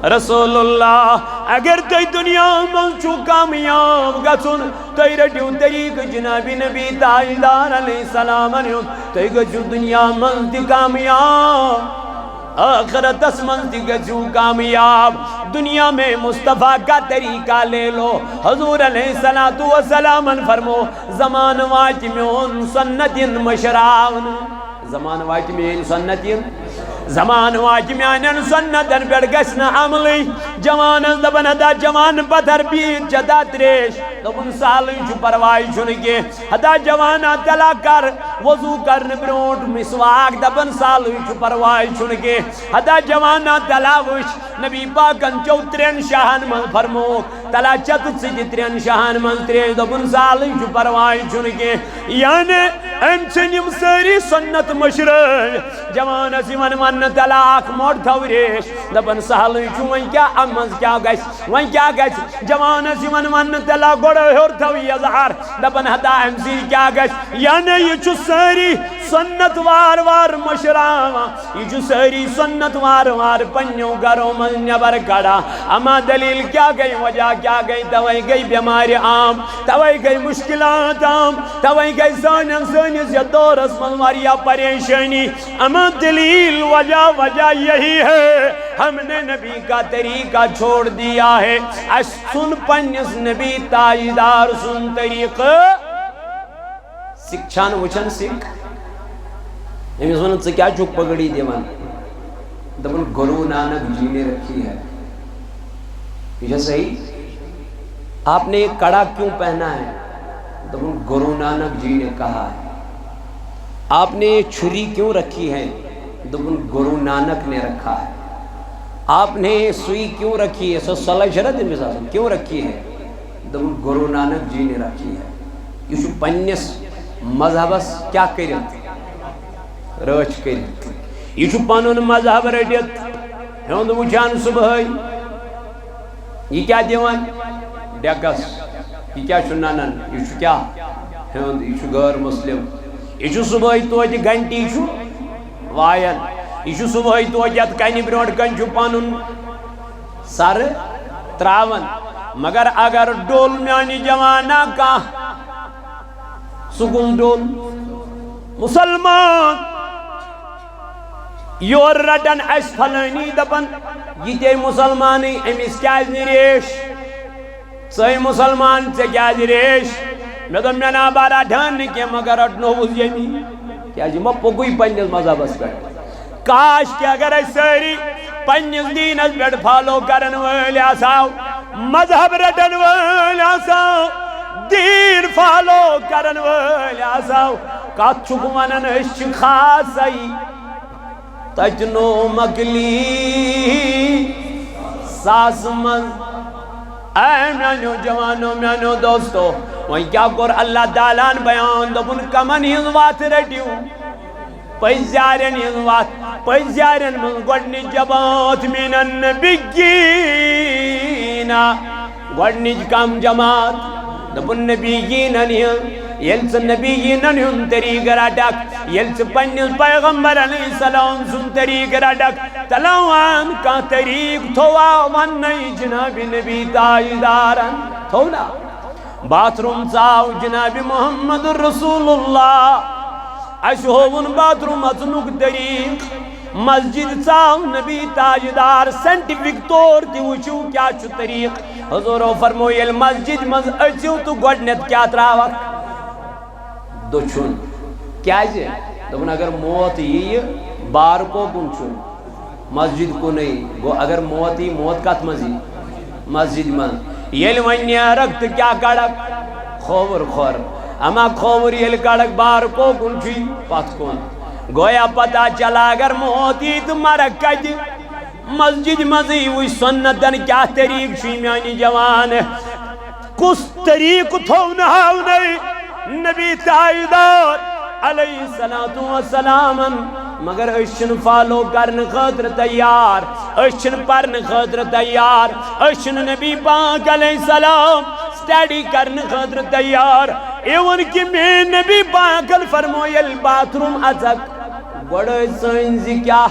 رسول اللہ اگر تی دنیا منچو کامیاب گسن تی رٹیو طریق جناب نبی تاجدار علیہ السلام تی گچو دنیا منچو کامیاب آخرت اسمن تی گچو کامیاب دنیا میں مصطفیٰ کا طریقہ لے لو حضور علیہ السلام فرمو زمان واج میں ان سنت مشراون زمان واج میں ان سنت زمان واج میانن سنتن پیڑ گسنا عملی جوان دبن ہدا جوان پتھر بیت جدا تریش دبن سال چھو پروائی چھنگے ہدا جوان تلا کر وضو کرن برونٹ مسواک دبن سال چھو پروائی چھنگے ہدا جوان تلا وش نبی پاکن چوترین شاہن من فرموک تلا چت سجترین شاہن من تریش دبن سال چھو پروائی چھنگے یعنی امچنیم ساری سنت مشرق جوان سیون من طلاق موڑ تھوریش دبن سہل چھو وین کیا امز کیا گیس وین کیا گیس جوان سیون من طلاق گوڑا ہور تھوی ازہار دبن ہدا امزی کیا گیس یعنی یہ چھو ساری سنت وار وار مشراما یہ چھو ساری سنت وار وار پنیوں گروں من نبر کڑا اما دلیل کیا گئی وجہ کیا گئی توئی گئی بیماری عام توئی گئی مشکلات عام توئی گئی سانس یا دورس من واریا پریشانی اما دلیل وجہ یہی ہے ہم نے نبی کا طریقہ چھوڑ دیا ہے سن پنس نبی تاجدار سن طریقہ سکھان وچن سکھ امیس ونن سے کیا چوک پگڑی دیوان دبن گرو نانک جی نے رکھی ہے یہ صحیح آپ نے ایک کڑا کیوں پہنا ہے دبن گرو نانک جی نے کہا ہے آپ نے یہ چھری کیوں رکھی ہے دبن گرو نانک نے رکھا ہے آپ نے یہ سوئی کیوں رکھی ہے صلی شرط مثال کیوں رکھی ہے دبن گرو نانک جی نے رکھی ہے یہ چھو پنیس مذہبس کیا کرت رچ کرت یہ چھو پانون مذہب رڈیت ہند وچان صبح یہ کیا دیوان ڈیکس یہ کیا چھو نانن یہ چھو کیا ہند یہ چھو غیر مسلم یہ چھو صبح توجہ گھنٹی چھو وائن یہ چھو صبح توجہ کنی برونٹ کن چھو پانون سر تراون مگر اگر ڈول میانی جوانا کا سکون ڈول مسلمان یور رٹن اس فلانی دپن یہ تے مسلمانی امیس کیا ریش صحیح مسلمان سے کیا ریش میں تو میں نا بارا ڈھان کی مگر اٹنو اس یمی کیا جی میں پگوئی پنیس مذہب اس پر کاش کہ اگر اس ساری پنیس دین اس پر فالو کرن والی آساو مذہب رٹن والی آساو دین فالو کرن والی آساو کات چکوانن اس خاصی تجنو مگلی ساس من اے میانو جوانو میانو دوستو وہی کیا کر اللہ تعالیٰ بیان دبن کمن ہی وات رٹیو پیزیارن ہی وات پیزیارن من گوڑنی جماعت من النبیین گوڑنی کم جماعت دبن نبیین ہی یلس نبیین ہن طریق رٹک یلس پنیس پیغمبر علیہ السلام سن طریق رٹک تلوان کا طریق تھوا ون نئی جناب نبی تاجدارن تھونا باتھ روم چاو جناب محمد رسول اللہ اشہون باتھ روم اچنک طریق مسجد چاو نبی تاجدار سینٹیفک طور تی وچو کیا چھو طریق حضورو فرمویل مسجد مز اچو تو گوڑنت کیا تراوک دو چھن کیا جے دبن اگر موت یہ بار کو کن چھن مسجد کو نہیں گو اگر موت ہی موت کات مزی مسجد من یل ونیا رکت کیا کڑک خوور خور اما خوور یل کڑک بار کو کن چھوی پت کن گویا پتا چلا اگر موت ہی تو مرک کج مسجد مزی وی سنتن کیا طریق چھوی میانی جوان کس طریق تھو نہاو نہیں نبی تاجدار علیہ السلام مگر اشن فالو کرن خاطر تیار اشن پرن خاطر تیار اشن نبی پاک علیہ السلام سٹیڈی کرن خاطر تیار ایون کی میں نبی پاک فرمویل باتھ روم ازک بڑے سائنزی کیا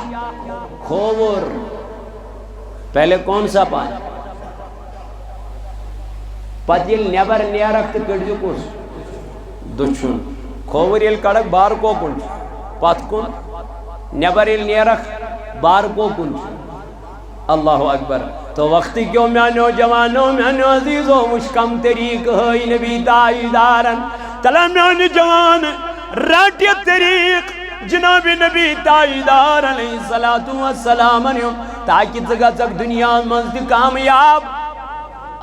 کھوور پہلے کون سا پانی پتیل نیبر نیارکت کڑجو کس دچھن کھوور یل کڑک بار کو کن پت کن نیبر یل نیرک بار کو کن اللہ اکبر تو وقتی کیوں میانو جوانو میانو عزیزو مشکم طریق ہے نبی تاجدارن تلا میانی جوان راٹی طریق جناب نبی تاجدار علیہ السلام تاکہ ژٕ دنیا مزد کامیاب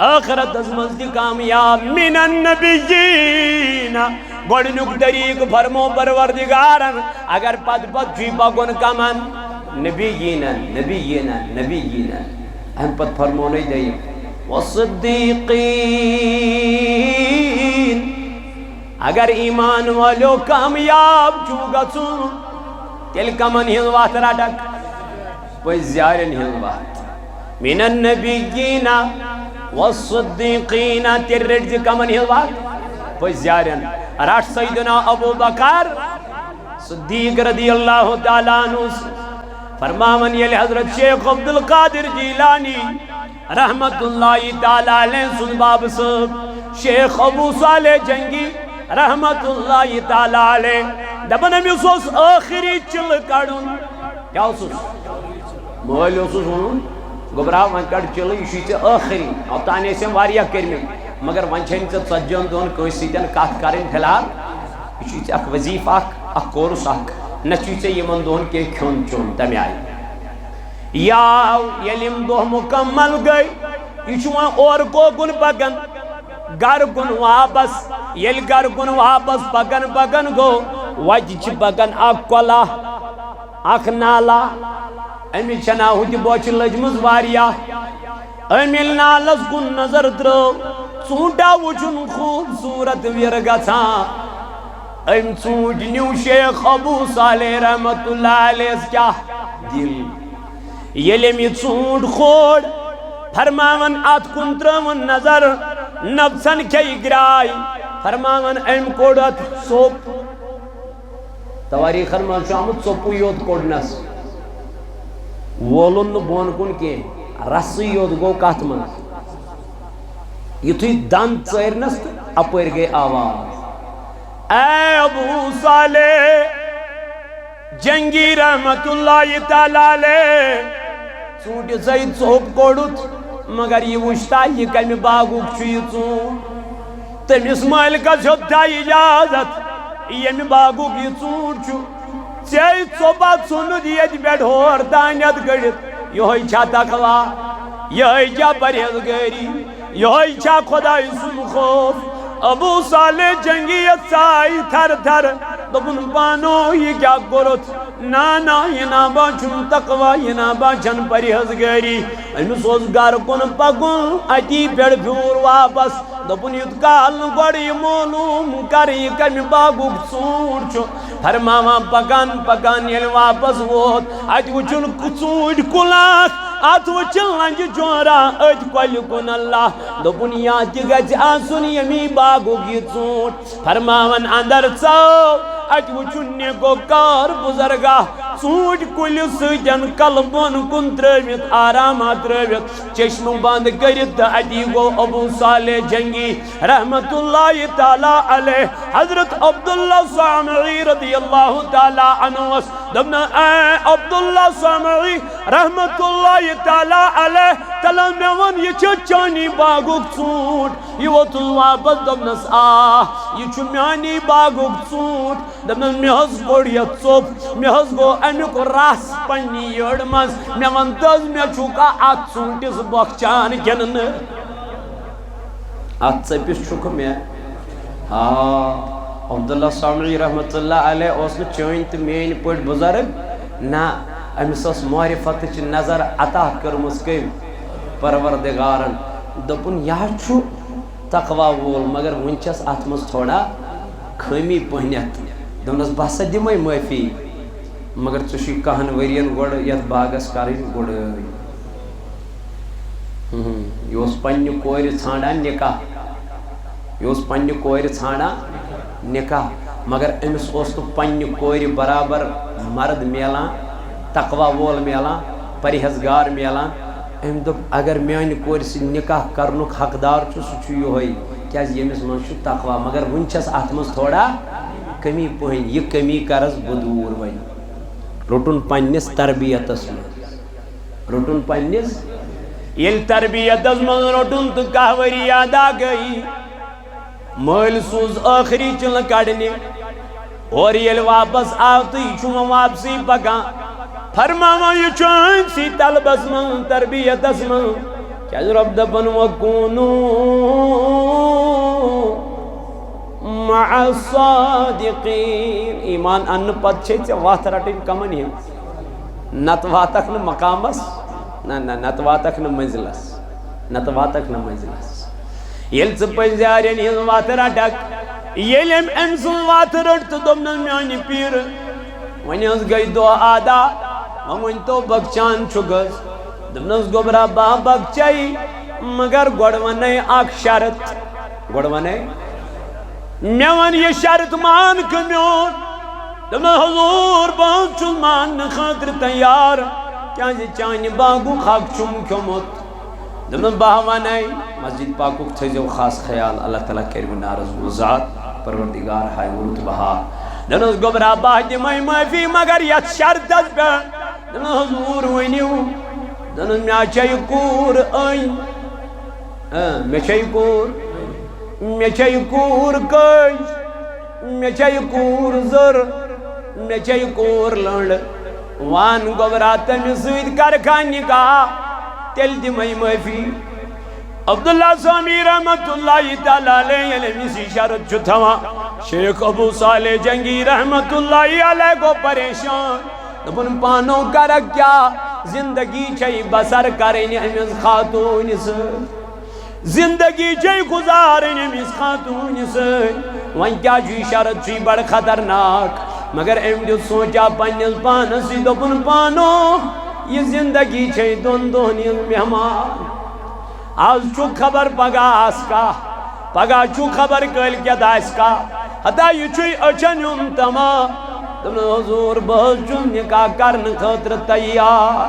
آخرت مزد کامیاب من النبیین گوڑنک طریق فرمو پروردگارن اگر پت چوی پکن کمن نبیین ہم پت فرمو نہیں دئی والصدیقین اگر ایمان والو کامیاب چھو گژھُن تیل کمن ہن وات رٹک پس زیارن ہن وات من النبیین والصدیقین تیل رٹ زی کمن ہن وات پس زیارن رٹ سیدنا ابو بکر صدیق رضی اللہ تعالیٰ عنہ فرماون یل حضرت شیخ عبدالقادر جیلانی رحمت اللہ تعالیٰ علیہ سن باب صاحب شیخ ابو صالح جنگی رحمت اللہ تعالیٰ علیہ دبن امیس اس آخری چل کڑن کیا اس مولی اس ہون گبراہ من کڑ چل یہ چھ آخری اب تانے سے واریا کرمی مگر ونچھن سے سجن دون کوئی سیدن کات کریں فی الحال یہ چھ اک وظیف اک کورس اک نچی سے یمن دون کے کھون چون تمی آئی یا یلیم دو مکمل گئی یہ چھوان اور کو گن پکن گر گن واپس یل گر گن واپس پکن گو وجہ چھ پکن اک کولا اک نالا امی چھنا ہوتی بوچ لجمز واریا امیل نالس کن نظر درو ژوٗنٛٹا وُچھُن خوبصورت ویرگژھا ام ژوٗنٛٹھ نیو شیخ ابو صالح رحمت اللہ علیہ کیا دل ییٚلہِ أمۍ یہِ ژوٗنٛٹھ کھول فرماون ات کُن ترٲوٕن نظر نفسن کھیٚیہِ گراے فرماون أمۍ کوٚڑ اتھ ژوٚپ تواریٖخن منٛز چھُ آمُت ژوٚپُے یوت کوٚڑنس وولُن نہٕ بۄن کُن کینٛہہ رسٕے یوت گوٚو کتھ منٛز یُتھُے دند ژٲرنس تہٕ اپٲرۍ گٔے آواز اے ابو صالح جنگی رحمت اللہ تعالیٰ علیہ ژوٗنٛٹھِ زَے ژوٚپ کوٚڑُتھ مگر یہ وٕچھتا یہ کمہِ باغُک چھُ یہِ ژوٗنٛٹھ تٔمِس مٲلکس ہیوٚتھا اجازت ییٚمہِ باغُک یہِ ژوٗنٛٹھ چھُ ژےٚ ژوٚپا ژھُنُتھ ییٚتہِ پٮ۪ٹھ ہور تانٮ۪تھ گٔڑِتھ یِہوٚے چھا تقوا یِہوٚے چھا پرہیزگٲری یِہوٚے چھا خۄداے سُنٛد خوف ابو صالح جنگی یتھ ژاے تھر تھر دوٚپُن پانو یہِ کیٛاہ کوٚرُتھ نا یہِ نا باسُن تقوا یہِ نا باسن پرہیزگٲری أمِس اوس گرٕ کُن پکُن اتی پٮ۪ٹھ پھیوٗر واپس دوٚپُن یُتھ کال نہٕ گۄڈٕ یہِ معلوٗم کرٕ یہِ کمہِ باغُک ژوٗنٛٹھ چھُ فرماوان پکان ییٚلہِ واپس ووت اتہِ وٕچھُن ژوٗنٛٹھۍ کُل اکھ ات وٕچھِن لنجہِ جورا أتھۍ کۄلہِ کُن اللہ دوٚپُن یا تہِ گژھِ آسُن ییٚمی باغُک یہِ ژوٗنٛٹھ فرماون اندر ژاو اتہِ وٕچھُن نہِ گوٚو کار بُزرگاہ ژوٗنٛٹھۍ کُلہِ سۭتۍ کلہٕ بۄن کُن ترٲوِتھ آرامہ ترٲوِتھ چشمہٕ بنٛد کٔرِتھ تہٕ اتی گوٚو ابو صالح جنگی رحمت اللہ تعالیٰ علیہ حضرت عبداللہ سامعی رضی اللہ تعالیٰ عنہ دوٚپُن اے عبداللہ سامعی رحمت اللہ تعالیٰ علیہ تلا مےٚ ووٚن یہِ چھُ چانی باغُک ژوٗنٛٹھ یہِ ووتُن واپس دوٚپنس یہِ چھُ میانی باغُک ژوٗنٛٹھ دوٚپنس مےٚ حظ کوٚڑ یتھ ژوٚپ مےٚ حظ گوٚو امیُک رس پننہِ یٔڈ منٛز مےٚ وَن تہٕ حظ مےٚ چھُکھا اتھ ژوٗنٛٹھِس بۄکھچان کِنہٕ نہٕ اتھ ژٔپِس چھُکھ مےٚ عبداللہ سامعی رحمت اللہ علیہ اوس نہٕ چٲنۍ تہٕ میٲنۍ پٲٹھۍ بُزرگ نہ أمِس ٲس معرفتٕچ نظر عطا کٔرمٕژ کٔمۍ پروردگارن دوٚپُن یہِ حظ چھُ تقوا وول مگر وٕنۍ چھس اتھ منٛز تھوڑا خٲمی پہنتھ دوٚپنس بہٕ ہسا دِمے معٲفی مگر ژےٚ چھُے کہن ؤرین گۄڈٕ یتھ باغس کرٕنۍ گُڈٲے یہِ اوس پننہِ کورِ ژھانڈان نکاح یہِ اوس پننہِ کورِ ژھانڈان نکاح مگر أمِس اوس نہٕ پننہِ کورِ برابر مرد میلان تقوا وول میلان پرہیزگار میلان أمۍ دوٚپ اگر میانہِ کورِ سۭتۍ نکاح کرنُک حقدار چھُ سُہ چھُ یِہوٚے کیٛازِ ییٚمِس منٛز چھُ تقوا مگر وٕنۍ چھس اتھ منٛز تھوڑا کمی پہن یہِ کمی کرس بہٕ دوٗر وۄنۍ روٚٹُن پننِس تربیتس منٛز روٚٹُن پننِس ییٚلہِ تربیتس منٛز روٚٹُن تہٕ کاہ ؤری ادا گٔیی مٲلۍ سوٗز ٲخری چِلہٕ کڑنہِ اور یہ واپس آو تو یہ چھو واپسی پکا فرماوا یہ چون سی طلبس من تربیت اسمن کیا رب دبن وکونو مع الصادقین ایمان ان پت چھے وات رٹن کمن ہے نت واتک ن مقامس نت واتک ن منزلس نت واتک ن منزلس یل پز یارین ہز وات رٹک یل ام سن وات رٹ تو دمن میانی پیر ون گئی دو آدا ون تو بخچان چھگس دمنس گوبرا با بخچائی مگر گوڑ ونے اخ شرط گوڑ ونے میں ون یہ شرط مان کمیون دمن حضور بہت چل مان خاطر تیار کیا چانہ باغو خاک چم کھمت دمن باہ ونے مسجد پاکو تھزو خاص خیال اللہ تعالیٰ کریم نارض ذات پروردگار ہائے ورت بہا دمن گوبرا باہ دمائی معافی مگر یہ شرط اس پہ دمن حضور ونیو دمن میں چاہی کور این میں چاہی کور میں چاہی کور کش میں چاہی کور زر میں چاہی کور لنڈ وان گوبرا تمی سوید کرکان نکاح تل دمائی معافی عبداللہ سامی رحمت اللہ تعالیٰ علیہ علمی شرط چھتوا شیخ ابو صالح جنگی رحمت اللہ علیہ کو پریشان دبن پانوں کرک کیا زندگی چھئی بسر کریں امیز خاتون سے زندگی چھئی گزاریں امیز خاتون سے وان کیا جوی شرط چھئی بڑھ خطرناک مگر ام جو سوچا پنیز پانسی دبن پانوں یہ زندگی چھئی دون دونیز مہمان آج چو خبر پگا آسکا پگا چو خبر کل کیا دائسکا حتی یہ چھوئی اچھن تما تم حضور بہت چون نکاح کرن خطر تیار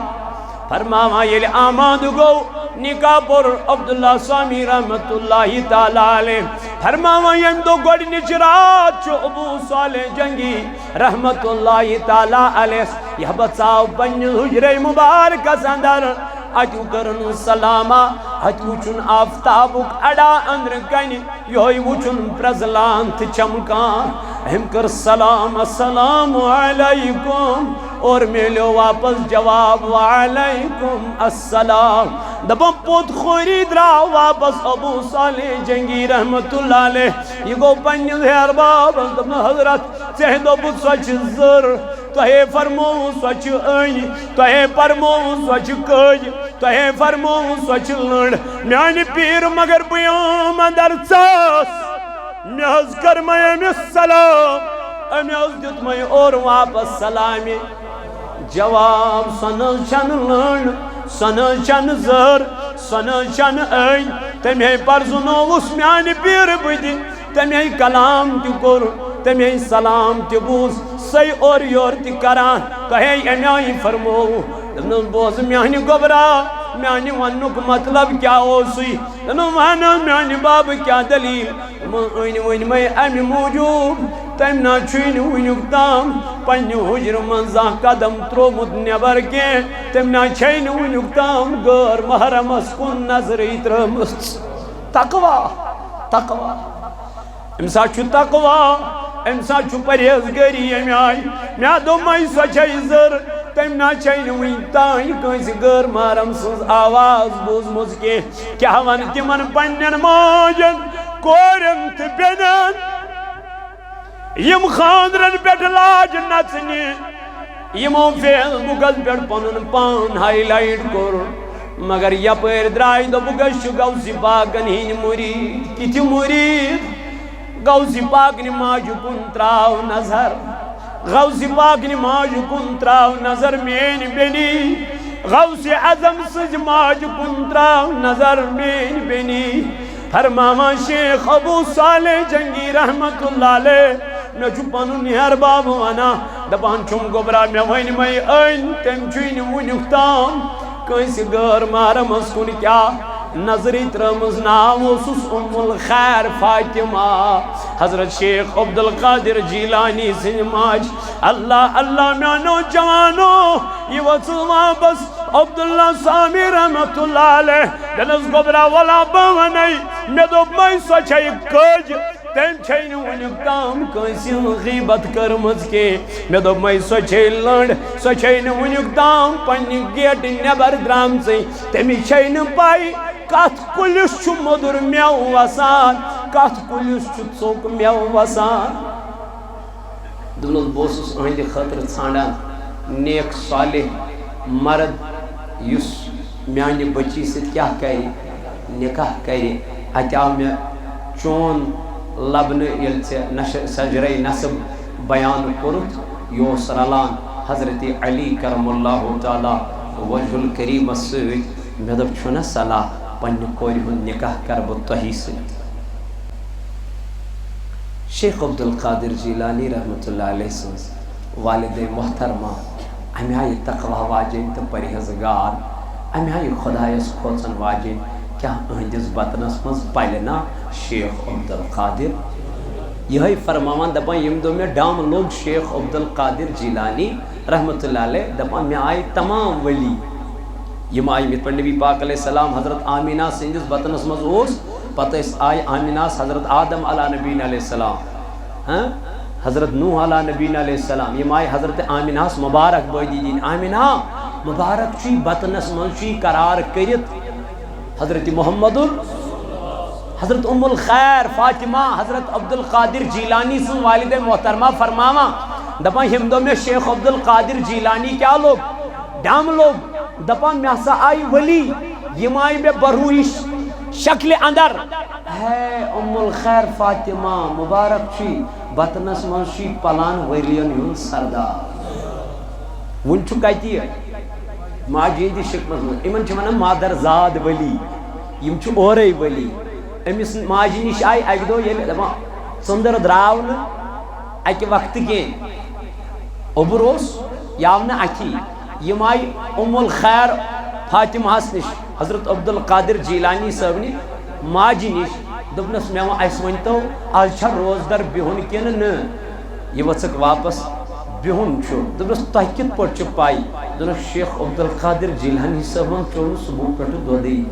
فرماوا یہ آماد گو نکاح پر عبداللہ سامی رحمت اللہ تعالیٰ علیہ فرماوا یم دو گوڑ نچرات چو ابو صالح جنگی رحمت اللہ تعالیٰ علیہ یہ بچاو بن حجر مبارک سندر اچو کرن سلاما اچو چون آفتابک اڑا اندر کنی یوی وچن پرزلانت چمکان ہم کر سلام السلام علیکم اور میلو واپس جواب وعلیکم السلام دبا پوت خوری درا واپس ابو صالح جنگی رحمت اللہ علیہ یہ گو پنیز ہے ارباب دبا حضرت چہدو بود سوچ زر توہے فرمو سوچ این توہے فرمو سوچ کج توہے فرمو سوچ لڑ میانی پیر مگر بیام اندر ساس میاز کرمائی امیس سلام امیاز دیت میں اور واپس سلامی جواب سنل چن لڑ سنل چن زر سنل چن این تمہیں پرزنو اس میانی پیر بیدی تمہیں کلام تی کر تمہیں سلام تی بوز سی اور یور تی کران کہے امیائی فرمو دنن بوز میانی گبرا میانی ونک مطلب کیا ہو سی دنن وانا میانی باب کیا دلیل وین میں امی موجود تیم نا چھوین وینک دام پنیو حجر منزا قدم ترو مد نیبر کے تیم نا چھین وینک دام گر محرم اسکن نظری ترمست تقوی تقوی امسا چھو تقوی امسا چھو پریزگری امیائی میا دو مائی سوچائی زر تیم نا چھین وینک دام کنسی گر محرم سوز آواز بوز مزکے کیا وانتی من پنین موجن کورن تی بینن یم خاندرن پیٹ لاج نچنی یمو فیل بگل پیٹ پنن پان ہائی لائٹ کر مگر یا پیر درائی دو بگش گوزی پاکن ہین مرید کتی مرید گوزی پاکن ماجو کن تراو نظر غوثی پاکن ماجو کن تراو نظر مین بینی غوثی عظم سج ماجو کن تراو نظر مین بینی فرماما شیخ ابو صالح جنگی رحمت اللہ علیہ میں چھپانو نیار باب وانا دبان چھم گبرا میں وین میں این تیم چھوین ونکتام کیسی گر مارا مسکن کیا نظری ترمز ناموسس ام الخیر فاطمہ حضرت شیخ عبدالقادر جیلانی سنماج اللہ اللہ میں نوجوانو یہ وصل واپس عبداللہ سامی رحمت اللہ علیہ دنس گبرا والا بوانی میں دو میں سوچائی کج تم چھین ونیک تام کنسی غیبت کرمز کے میں دو میں سو چھے لنڈ سو چھین ونیک تام پنی گیٹ نیبر درام سے تمی چھین پائی کات کلیس چھو مدر میو وسان کات کلیس چھو ژوک میو وسان دونوں بوسس اہندِ خاطر ژھانڈان نیک صالح مرد یس میانہ بچی ست کیا کری نکاح کری اتہ آو میں چون لبن یل ژے سجرے نسب بیان کورت یہ رلان حضرت علی کرم اللہ تعالی وجہ الکریم ست مے دپ چھنا صلاح پنہ کور ہند نکاح کر بہ تہی ست شیخ عبد القادر جیلانی رحمۃ اللہ علیہ سنز والد محترمہ امہ آئی تقوی واجن تو پرہیزگار امہ آئی خدایس کھوژن واجن کیا اہندس بطنس مز پلنا شیخ عبد القادر یہ فرماوان دپان یم دو میں ڈام لوگ شیخ عبد القادر جیلانی رحمۃ اللہ علیہ دپان میں آئی تمام ولی یم آئی مت پر نبی پاک علیہ السلام حضرت آمینہ سندس بطنس مز اوس پتہ آئی آمینہ حضرت آدم علیہ نبینا علیہ السلام حضرت نوح علیہ نبینا علیہ السلام یم آئی حضرت آمینہ مبارک بودی دین آمینہ مبارک چی بطنس مز چی قرار کرت حضرت محمد حضرت ام الخیر فاطمہ حضرت عبد القادر جیلانی سن والد محترمہ فرماوا دپان ہم دو میں شیخ عبد القادر جیلانی کیا لوگ ڈام لوگ دپان میں ہسا آئی ولی یم آئی میں بروئش شکل اندر ہے ام الخیر فاطمہ مبارک چی بطنس مز چی پلان ولین یون سردار ون چھو کتی ماجی دی شکمت مز امن چھو ونان مادر زاد ولی یم چھو اورے ولی امس ماجی نش آئی اک دو یل ژندر دراو نا اکہ وقت کی اوبروس یاو نا اکی یم آئی ام الخیر فاطمہ نش حضرت عبد القادر جیلانی صاحب نی ماجی نش دپنس میں اس ونتو آج چھا روز در بہن کن نا یہ وچک واپس بہن چھو دپنس تہ کت پٹ چھ پائی دپنس شیخ عبد القادر جیلانی صاحب چون صبح پٹ دودی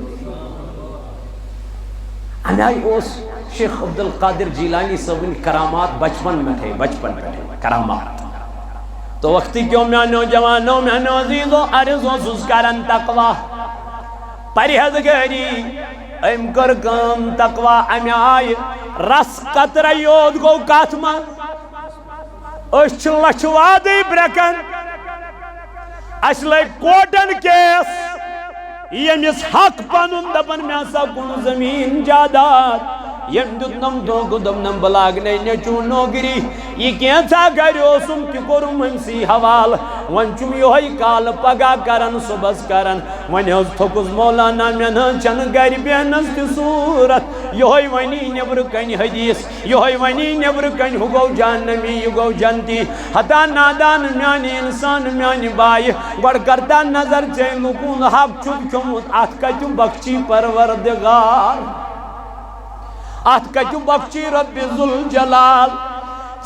انائی اوس شیخ عبد القادر جیلانی صاحب کرامات بچپن میں تھے بچپن میں کرامات تو وقتی کیوں میں نوجوانوں میں عزیزو عرض سوز کرن تقوی پرہیزگاری ام کر کام تقوی ام آئی رس قطرہ یود گو کاتما اش لچوادی برکن اس لئے کوٹن کیس یمس حق پنن دپن میں سا کن زمین جاداد یم دتنم دو دمنم بلاگنے نچو نوگری یہ کینسا گریوسم کی کرم ہمسی حوال ونچم یوہی کال پگا کرن صبح کرن ونیوز تھکز مولانا من چن گر بینست صورت یوہی ونی نبر کن حدیث یوہی ونی نبر کن ہگو جانمی یگو جنتی حتا نادان میانی انسان میانی بائی گوڑ کرتا نظر چے لکون حق چود کمت آت کچو بخچی پروردگار آت کچو بخچی رب ذوالجلال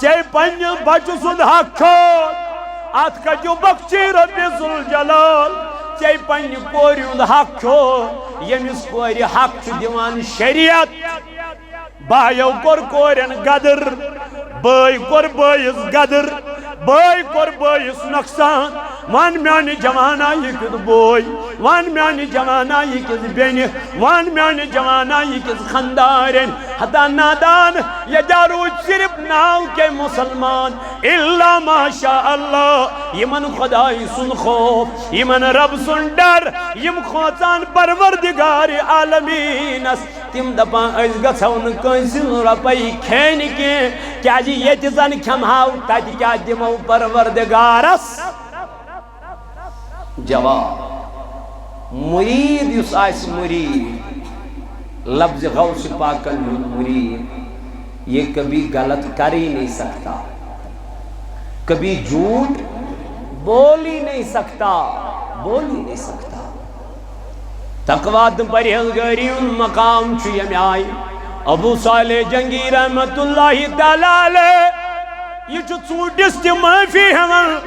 چے پنج بچ سد حق چھوڑ آت کچو بخچی رب ذوالجلال چے پنج کوریوند حق چھوڑ یمس کوری حق چھ دیوان شریعت بایو کور کورین گدر بائی کور بائیس گدر بائی کور بائیس نقصان وان میانی جوانا یہ کد بوئی وان میانی جوانا یہ کد بینی وان میانی جوانا یہ کد خندارین حتی نادان یہ جاروج صرف ناو کے مسلمان اللہ ماشاء اللہ یہ من خدای سن خوف یہ من رب سن ڈر یہ خوصان پروردگار عالمین اس تم دپان از گھن کنسی رپائی کھین کے کیا جی یہ چیزن کھمہاو تاکہ کیا دمو پروردگارس جواب مرید یس آئیس مرید لفظ غوث پاکن مرید یہ کبھی غلط کر ہی نہیں سکتا کبھی جھوٹ بول ہی نہیں سکتا تقوی پرہیزگاری ان مقام چھو یم آئی ابو صالح جنگی رحمت اللہ تعالیٰ علیہ یہ چھو ژوٗنٛٹِس تہِ معافی ہمان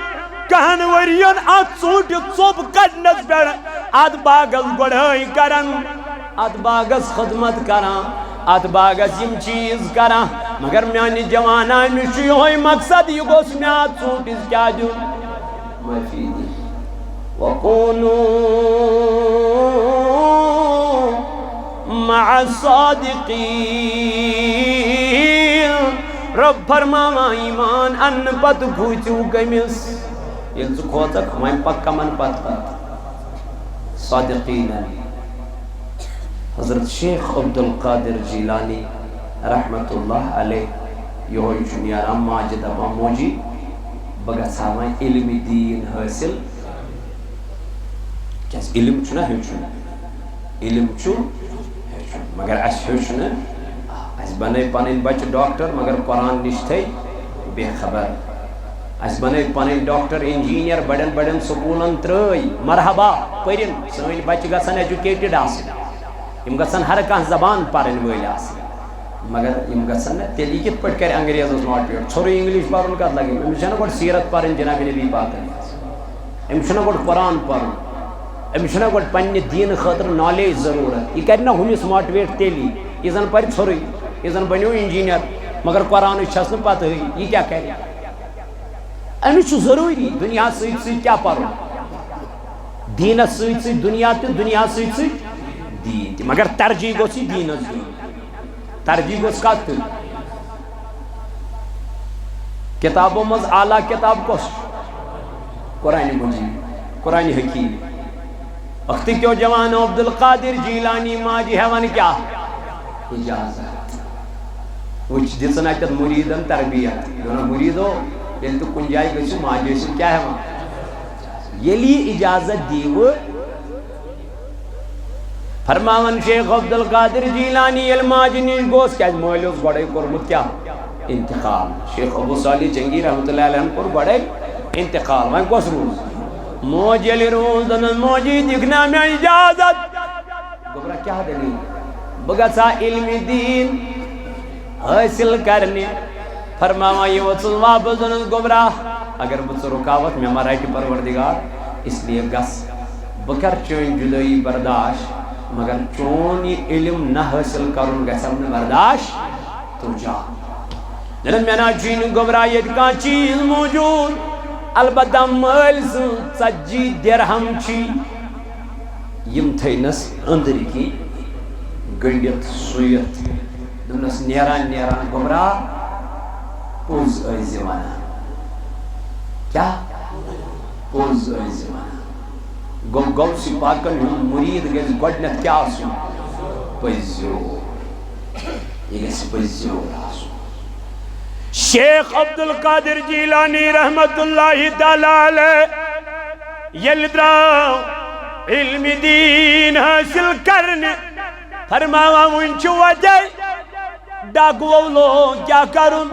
کہن ورین ات ژوٗنٛٹہِ ژوٚپ کڑنس پٮ۪ٹھ ات باغس گۄڈٲے کران ات باغس خدمت کران ات باغس یم چیز کران مگر میانی جوانان میں ہوئی مقصد یہ گوس میاد ژوٗنٛٹھِس کیٛاہ دیُن معافی دی وَکوٗنُوا مع الصادقین رب فرماوان ایمان ان پت کھوٗژِو کٔمِس ییٚلہِ ژٕ کھوژکھ وۄنۍ پک کمن پتہٕ صادقین حضرت شیخ عبدالقادر جیلانی رحمت اللہ علیہ یہ چھُ نیران ماجہِ دپان موجی بہٕ گژھٕ ہا وۄنۍ علمِ دیٖن حٲصِل کیٛازِ علم چھُنہ ہیوٚچھُن علم چھُ ہیوٚچھُن مگر اَسہِ ہیوٚچھ نہٕ اَسہِ بنٲے پنٕنۍ بچہِ ڈاکٹر مگر قرآن نِش تھٲے بے خبر اَسہِ بنٲے پنٕنۍ ڈاکٹر انجیٖنیر بڑٮ۪ن بڑٮ۪ن سکوٗلن ترٛٲے مرحبا پٔرِن سٲنۍ بچہِ گژھن ایجوکیٹڈ آسٕنۍ یِم گژھن ہر کانٛہہ زبان پرٕنۍ وٲلۍ آسٕنۍ مگر یِم گژھن نہٕ تیٚلہِ یہِ کِتھ پٲٹھۍ کرِ انگریزس ماٹِویٹ ژھوٚرُے انگلش پرُن کتھ لگہِ أمِس چھنہٕ گۄڈٕ سیٖرت پرٕنۍ جناب نبی پاکن أمِس چھُنہ گۄڈٕ قرآن پرُن أمِس چھُنہ گۄڈٕ پننہِ دیٖنہٕ خٲطرٕ نالیج ضروٗرت یہِ کرِ نہ ہُمِس ماٹِویٹ تیٚلی یہِ زن پرِ ژھوٚرُے یہِ زن بنیو انجیٖنیر مگر قرآنٕچ چھس نہٕ پتہٕ یہِ کیٛاہ کرِ أمِس چھُ ضروٗری دُنیاہس سۭتۍ سۭتۍ کیٛاہ پرُن دیٖنس سۭتۍ سۭتۍ دُنیا تہِ دُنیاہس سۭتۍ سۭتۍ دیٖن تہِ مگر ترجیح گوٚژھ یہِ دیٖنس دیُن ترجیح گوٚژھ کتھ دیُن کتابو منٛز اعلیٰ کتاب کۄس قرآنِ مجیٖد قرآنِ حکیٖم وقتہٕ کیو جوانو عبدالقادر جیلانی ماجہِ ہٮ۪وان کیٛاہ اجازت وٕچھ دِژٕن اتٮ۪تھ مُریٖدن تربیت دوٚپُن مُریٖدو ییٚلہِ تُہۍ کُنہِ جایہِ گٔژھِو ماجہِ ٲسِو کیٛاہ ہٮ۪وان ییٚلہِ یہِ اجازت دیٖوٕ فرماوان شیخ عبدالقادر جیلانی ییٚلہِ ماجہِ نِش گوٚژھ کیٛازِ مٲلۍ اوس گۄڈَے کوٚرمُت کیٛاہ انتقال شیخ ابو صالح جنگی رحمتہ اللہ علیہ کوٚر گۄڈَے انتقال وۄنۍ کۄس روٗز موج ییٚلہِ روٗز دوٚپنَس موجی دِکھ نا مےٚ اجازت گوٚبرا کیٛاہ دٔلیٖل بہٕ گژھٕ ہا علمِ دیٖن حٲصِل کرنہِ فرماوان یہِ ووٚژُس واپس دوٚپنَس گوٚبرا اگر بہٕ ژٕ رُکاوَتھ مےٚ ما رٹہِ پروردگار اس لیے گژھ بہٕ کر چٲنۍ جُدٲیی برداش مگر چون یہ علم نہ حٲصِل کرُن گژھٮ۪م نہٕ برداش تو جا دوٚپُن مےٚ نا چھُے نہٕ گوٚبرا ییٚتہِ کانٛہہ چیٖز موٗجوٗد البتہ مٲلۍ سٕنٛز 40 درہم چھی یِم تھٲینَس أنٛدٕرۍ کِنۍ گٔنڈِتھ سُوِتھ دوٚپنَس نیران نیران گوٚبرا پوٚز ٲسۍ زِ وَنان کیٛاہ پوٚز ٲسۍ زِ وَنان گوٚو غوثِ پاکن ہُنٛد مُریٖد گژھِ گۄڈٕنٮ۪تھ کیٛاہ آسُن پٔزیور یہِ گژھِ پٔزیور آسُن شیخ عبدالقادر جیلانی رحمت اللہ تعالیٰ علیہ ییٚلہِ درٛاو علمِ دیٖن حٲصِل کرنہِ فرماوان وٕنۍ چھُ وجہ ڈاکوو لوگ کیٛاہ کرُن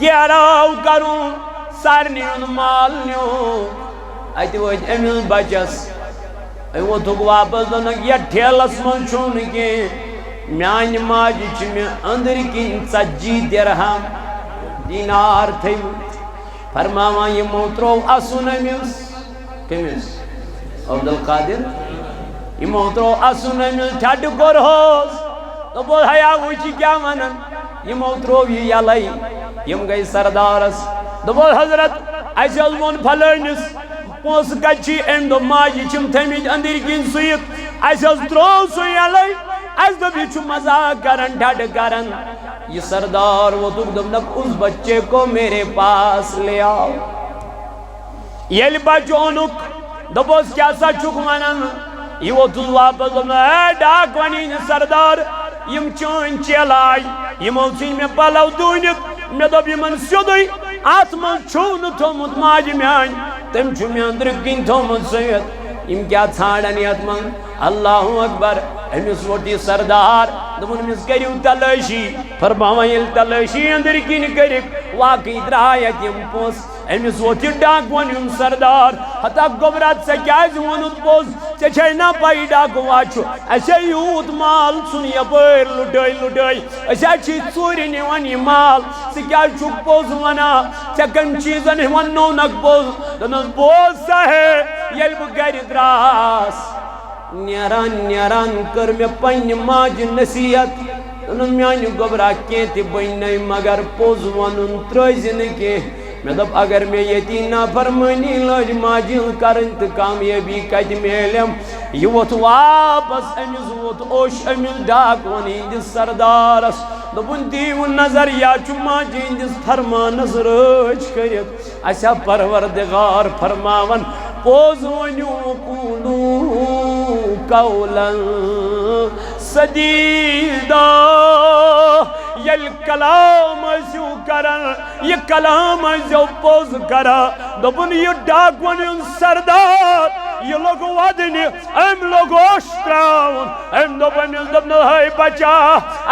گیراو کرُن سارنٕے ہُنٛد مال نیوٗ اتہِ وٲتۍ أمِس بچس أمۍ ووٚتھُکھ واپس دوٚپنکھ یتھ ٹھیلس منٛز چھُو نہٕ کینٛہہ میانہِ ماجہِ چھِ مےٚ أنٛدٕرۍ کِنۍ 40 درہم دینار تھٲیمٕتۍ فرماوان یِمو ترٛوو اَسُن أمِس کٔمِس عبدالقادر یِمو ترٛوو اَسُن أمِس ٹھٹہٕ کوٚرہوس دوٚپُس ہیا وٕچھ یہِ کیٛاہ وَنان یِمو ترٛوو یہِ یَلَے یِم گٔے سردارس دوٚپُس حضرت اَسہِ حظ ووٚن پھلٲنِس پونٛسہٕ کتہِ چھی أمۍ دوٚپ ماجہِ چھِم تھٲیمٕتۍ أنٛدٕرۍ کِنۍ سُوِتھ اَسہِ حظ ترٛوو سُہ یَلَے اَسہِ دوٚپ یہِ چھُ مزاق کران ٹھٹہٕ کران یہ سردار ووٚتھُکھ دوٚپنکھ اُس بچے کو میرے پاس لے آو ییٚلہِ بچہٕ اوٚنُکھ دوٚپُس کیٛاہ سا چھُکھ وَنان یہِ ووٚتھُس واپس دوٚپُن ہے ڈاک وَنی نہٕ سردار یِم چٲنۍ چیلہٕ آے یِمو ژھٕنۍ مےٚ پلو دوٗنِتھ مےٚ دوٚپ یِمن سیوٚدُے اتھ منٛز چھُو نہٕ تھوٚمُت ماجہِ میٛانہِ تٔمۍ چھُ مےٚ أنٛدرٕ کِنۍ تھوٚمُت سُوِتھ یِم کیٛاہ ژھانڈن یتھ منٛز اللہ اکبر أمِس ووٚتھ یہِ سردار دوٚپُن أمِس کٔرِو تلٲشی فرماوان ییٚلہِ تلٲشی أنٛدٕرۍ کِنۍ کٔرِکھ واقعی درٛاے اَتہِ یِم پونٛسہٕ أمِس ووٚتھ یہِ ڈاکوَن ہُنٛد سردار ہتا گوٚبرا ژےٚ کیٛازِ ووٚنُتھ پوٚز ژےٚ چھے نا پَیی ڈاکوٗ چھُ اَسے یوٗت مال ژھُن یپٲرۍ لُٹٲے لُٹٲے أسۍ حظ چھِ ژوٗرِ نِوان یہِ مال ژٕ کیٛازِ چھُکھ پوٚز وَنان ژےٚ کَمہِ چیٖزن وَننوونکھ پوٚز دوٚپنَس بوز سا ہے ییٚلہِ بہٕ گرِ درٛاس نیران نیران کٔر مےٚ پننہِ ماجہِ نصیٖحت میانہ گوبرا کی تی بنی مگر پوز ون ترزن کی میں دب اگر میں یتی نافرمانی لج ماجی کرن تو کامیابی کت میلم یہ ووت واپس امس ووت اوش امس ڈاک ون ہندس سردارس دپن دیو نظر یا چو ماجی ہندس فرمانس رچ کرت اسا پروردگار فرماون پوز ونیو قولو قولا سدیدا یل کلام ازیو کرن یہ کلام ازیو پوز کرا دپن یہ ڈاک ونیو سردار یہ لوگ ودنی ام لوگ اشتراؤن ام دپن ہے بچا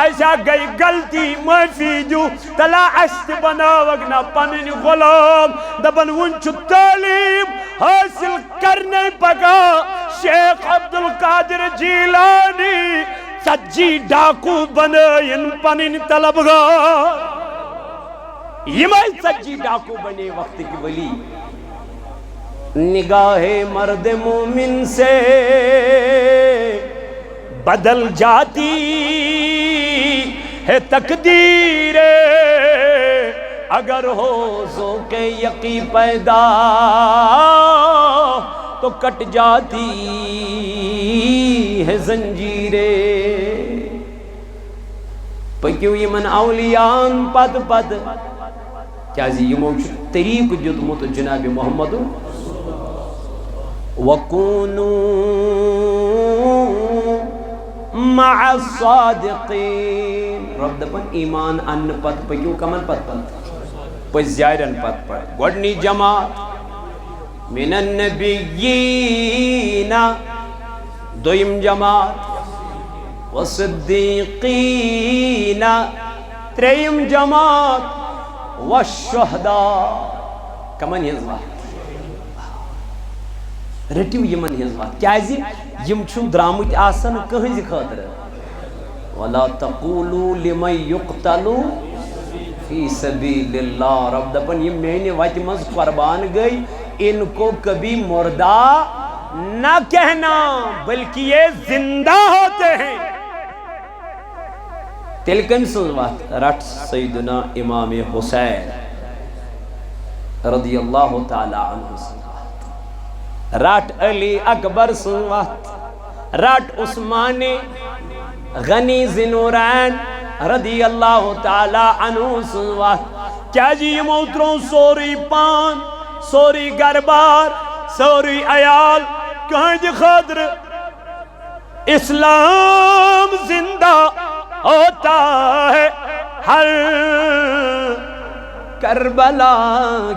ایسا گئی غلطی معافی جو تلا اشت بناوگنا پنن غلام دپن ونچ تعلیم حاصل کرنے پگا شیخ عبدالقادر جیلانی سجی ڈاکو بنائن پنن طلبگار یہ میں سجی ڈاکو بنے وقت کی ولی نگاہ مرد مومن سے بدل جاتی ہے تقدیر اگر ہو ذوق یقی پیدا تو کٹ جاتی ہے زنجیریں پکیو یمن اولیان پد پد کیا یہ موچ طریق دیتمت جناب محمد وَكُونُوا مَعَ الصَّادِقِينَ رب دپن ایمان ان پت پکیو کمن پت پت پس زیارن پت پت گوڑنی جماعت من النبیین دویم جماعت والصدیقین تریم جماعت والشہداء کمن ہزوات رٹیو یمن ہزوات کیازی یم چھو درامت آسن کہنز خاطر وَلَا تَقُولُوا لِمَنْ يُقْتَلُوا فِي سَبِيلِ اللَّهِ رب دپن یہ میں نے وقت مز قربان گئی ان کو کبھی مردہ نہ کہنا بلکہ یہ زندہ ہوتے ہیں تلکن سنوات رٹ سیدنا امام حسین رضی اللہ تعالی عنہ سنوات رٹ علی اکبر سنوات رٹ عثمان غنی ذنورین رضی اللہ تعالی عنہ سنوات کیا جی یہ موتروں سوری پان سوری گربار سوری عیال کہیں جی خادر اسلام زندہ ہوتا ہے ہر کربلا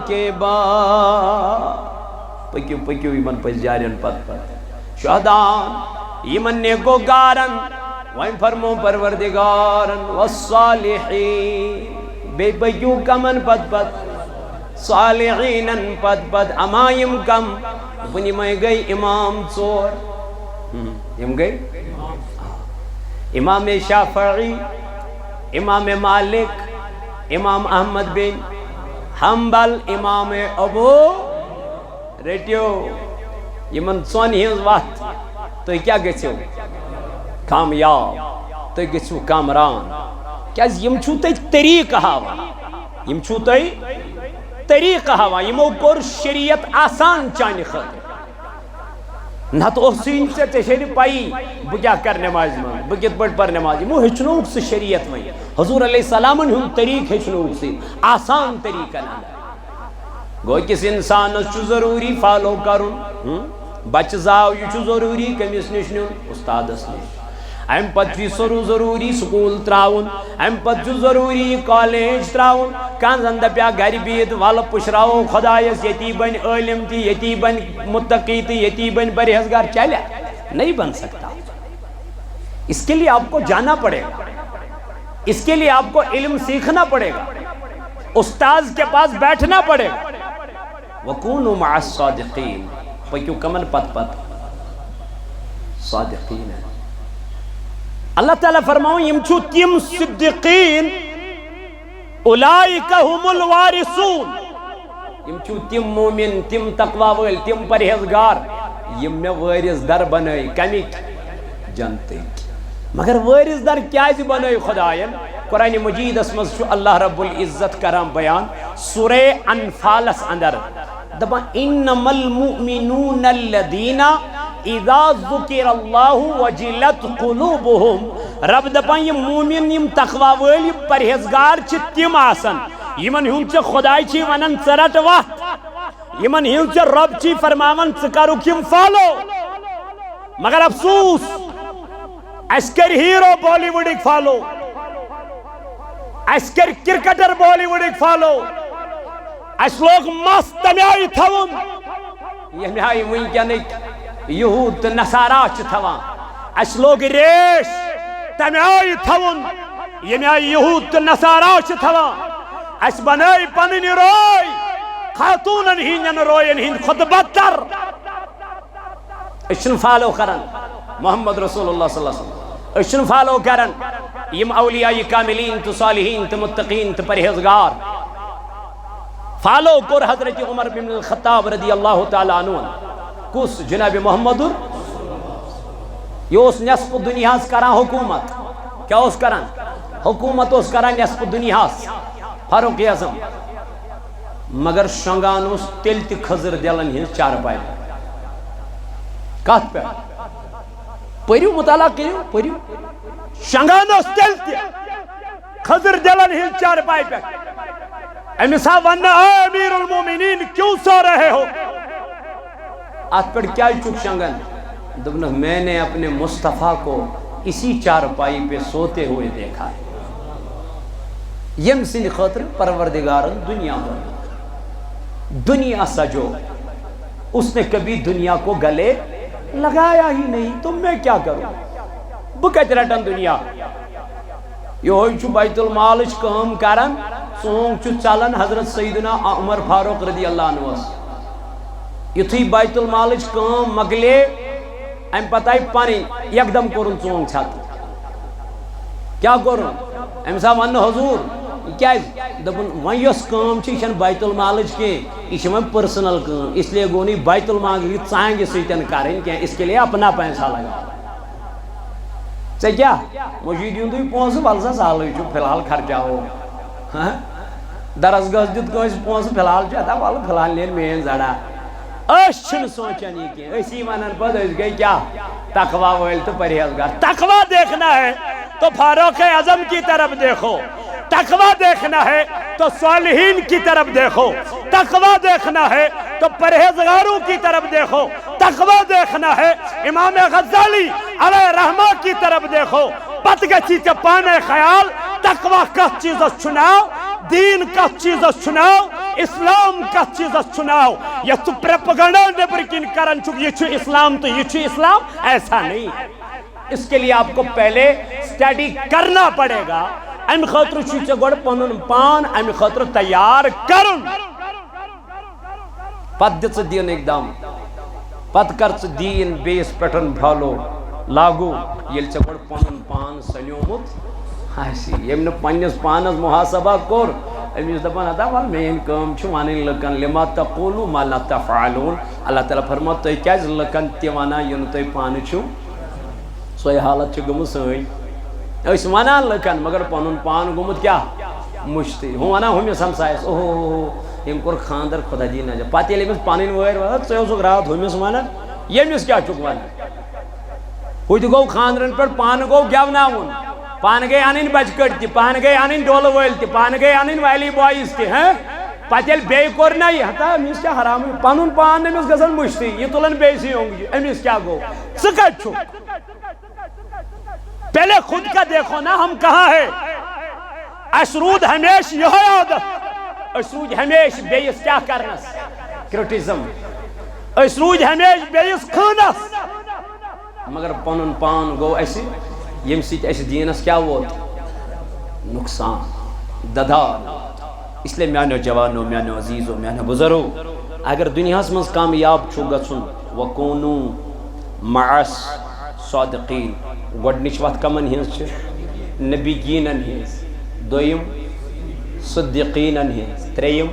کے بعد پکیو پکیو ایمن پس جارین پت پت شہدان ایمن نیکو گارن وائن فرمو پروردگارن والصالحین بے پکیو کمن پت پت صالحینن پت پت امائم کم بنی میں گئی امام چور یم گئی امام شافعی امام مالک امام احمد بن حنبل امام ابو ریٹیو یمن سون ہنز وقت تو کیا گژھو کامیاب تو گژھو کامران کیا یم چھو تے طریق ہاوا یم چھو تے طریق ہاوا یمو کور شریعت آسان چانہ خاطر نہ تو سین سے تشری پائی بہ کیا کر نماز من بہ کت پٹ پر نماز مو ہچنوک سے شریعت میں حضور علیہ السلام ہن طریق ہچنوک سے آسان طریقہ نہ گو کس انسان چھ ضروری فالو کرن بچ زاو یہ چھ ضروری کمس نش نیون استادس نش ام پت ضروری سکول تراؤن ام پت ضروری کالج تراؤن کان زندہ پیا گھر بید وال پشراو خدایس یتی بن علم تی یتی بن متقی تی یتی بن پرہیزگار چلے نہیں بن سکتا اس کے لیے آپ کو جانا پڑے گا اس کے لیے آپ کو علم سیکھنا پڑے گا استاذ کے پاس بیٹھنا پڑے گا وَكُونُوا مَعَ الصَّادِقِينَ پکیو کمن پت پت صادقین ہے اللہ تعالیٰ فرماؤں یم چھو تیم صدقین اولائک هم الوارثون یم چھو تیم مومن تیم تقوی وال تیم پرہیزگار یم میں وارث در بنائی کمی جنتے مگر وارث در کیازِ بنٲے خدایَن؟ قرآن مجیدس مز چھُ اللہ رب العزت کران بیان سورہ انفالس اندر دپان انما المؤمنون الذین اذا ذکر اللہ وجلت قلوبهم رب دپان یہ مومن یم تقوی وٲلۍ یم پرہیزگار چھِ تِم آسان یمن ہُنٛد ژےٚ خداے چھی ونان ژٕ رٹ وتھ یمن ہُنٛد ژےٚ رب چھی فرماوان ژٕ کرُکھ یم فالو مگر افسوس اس کر ہیرو بالی ووڈک فالو اس کر کرکٹر بالی ووڈک فالو اس لوگ مست تمہِ آیہِ تھاوُن ییٚمہِ آیہِ وٕنکٮ۪نٕکۍ یہوٗد تہٕ نصارا چھِ تھاوان اس لوگ ریش تمہِ آیہِ تھاوُن ییٚمہِ آیہِ یہوٗد تہٕ نصارا چھِ تھاوان اس بنٲے پنٕنۍ روے خاتوٗنن ہٕنٛدٮ۪ن روین ہٕنٛدۍ کھۄتہٕ بدتر أسۍ چھِنہٕ فالو کران محمد رسول اللہ صلی اللہ علیہ وسلم أسۍ چھِنہٕ فالو کران یم اولیاء کاملین تو صالحین تو متقین تو پرہیزگار فالو کور حضرت عمر بن الخطاب رضی اللہ تعالیٰ عنہ کس جناب محمد یہ اس نصف دنیا کران حکومت کیا اس کران حکومت اس کران نصف دنیا فاروق اعظم مگر شنگان اس تیل تی خضر دلن ہن چار پائے کات پہ پریو مطالعہ کریو پریو شنگان اس تیل تی خضر دلن ہن چار پائے پہ امسا ونہ امیر المومنین کیوں سو رہے ہو آت پر کیا چک شنگن دبنہ میں نے اپنے مصطفیٰ کو اسی چارپائی پہ سوتے ہوئے دیکھا ہے یم سن خاطر پروردگارن دنیا بنا دنیا سجو اس نے کبھی دنیا کو گلے لگایا ہی نہیں تو میں کیا کروں بکت رٹن دنیا یہ ہوئی چھو بیت المالش کام کرن سونگ چھو چلن حضرت سیدنا عمر فاروق رضی اللہ عنہ یہ تھی بیت المالش کام مگلے ام پتائی پانی یک دم کرن سونگ چھت کیا کرن ام صاحب ون حضور کیا دبن وہاں یس کام چھ یہ بیت المالج کے یہ وہاں پرسنل کام اس لیے گونی بیت المال کی ژانگہ سیتن کریں کہ اس کے لیے اپنا پیسہ لگا ژے کیا مجید یوں تھی پونس ولسا سالے چھو فی الحال خرچاو درسگاہ دیت کنس پونس فی الحال چاہتا ول فی الحال لین مین زڑا اس چھن سوچن یہ کہ اسی ونن پتہ اس گئی کیا تقوی ویل تو پرہیزگار تقوی دیکھنا ہے تو فاروق اعظم کی طرف دیکھو تقوی دیکھنا ہے تو صالحین کی طرف دیکھو تقوی دیکھنا ہے تو پرہیزگاروں کی طرف دیکھو تقوی دیکھنا ہے امام غزالی علیہ رحمہ کی طرف دیکھو پت گچی تے پانے خیال تقوی کس چیز چھناو دین کس چیز چھناو اسلام کس چیز چھناو یہ تو پروپیگنڈا نبر کن کرن چک یہ چھو اسلام تو یہ چھو اسلام ایسا نہیں اس کے لیے آپ کو پہلے سٹڈی کرنا پڑے گا ام خاطر چھ گوڑ پنن پان ام خاطر تیار کرن پت دت دین اقدام پت کر دین بیس پٹن بھالو لاگو یل چھ گوڑ پنن پان سنیومت ہاسی یم نہ پنس پانس محاسبہ کور امس دپان ادا ول مین کام چھ ونن لکن لما تقولوا ما لا تفعلون اللہ تعالی فرمات تہ کیاز لکن تہ ونا ین تہ پان چھو سوی حالت چھ گم سن اس ونان لکن مگر پنن پان گومت کیا مشتی ہوں ونان ہمس ہمسایس اوہ یم کور خاندر خدا دی نہ پتہ یل امس پنن ویر ژٕ اوسُکھ رات ہمس ونان یمس کیا چھُکھ ونان ہُہ تہِ گوٚو خاندرن پٮ۪ٹھ پانہٕ گوٚو گٮ۪وناوُن پانہٕ گٔے اَنٕنۍ بچہٕ کٔٹۍ تہِ پانہٕ گٔے اَنٕنۍ ڈولہٕ وٲلۍ تہِ پانہٕ گٔے اَنٕنۍ والی بایِز تہِ پتہٕ ییٚلہِ بیٚیہِ کوٚر نہ یہِ ہتا أمِس کیٛاہ حرامٕے پنُن پان أمِس گژھان مٔشتٕے یہِ تُلان بیٚیہِ سٕے اوٚنٛگجہِ أمِس کیٛاہ گوٚو ژٕ کتہِ چھُکھ پہلے خود کا دیکھو نا ہم کہاں ہے اس رود ہمیش یہ عادت اس رود ہمیش بیس کیا کرنس کرٹیزم اس رود ہمیش بیس خانس مگر پنن پان گو ایسی یم سیت ایسی دینس کیا ووت نقصان ددار اس لیے میانو جوانو میانو عزیزو میانو بزرو اگر دنیا مز کامیاب چھو گژھن وکونو معس صادقین گۄڈنِچ وَتھ کمن ہنز چھِ نبیٖنن ہنز دوٚیِم صدیقیٖنن ہنز ترٛیٚیِم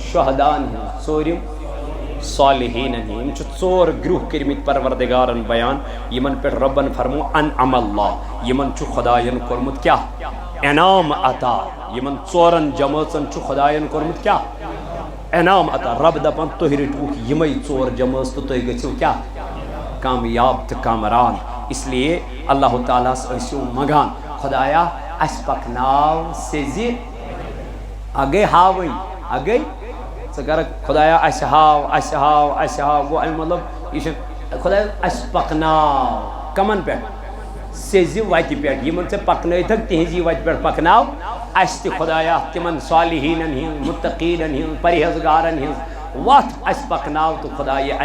شہدا'n ہنز ژوٗرِم صالحین ہم ژور گروہ کرمت پروردگارن بیان یمن پہ ربن فرمو انعم اللہ یمن خداین کورمت کیا انعام عطا یمن ژورن جماعتن خداین کورمت کیا انعام عطا رب دپان تُہۍ رٔٹوُکھ یمے ژور جماعت تو تُہۍ گٔژھِو کیا کامیاب تہٕ کامران اس لیے اللہ تعالیٰ ٲسِو منگان خدایا اس پکناو سیزِ اگے ہاوٕنۍ اگے ژٕ کر خدایا اس ہاو گو امی مطلب یہ خدا اس پکناو کمن پہ سیزِ وتہِ پہ یمن ژےٚ پکنٲیتھکھ تہنزی وتہِ پہ پکناو اس تہِ خدایا تمن صالحینن ہِنٛز متقینن ہِنٛز پرہیزگارن ہِنٛز وتھ اس پکناو تو خدایا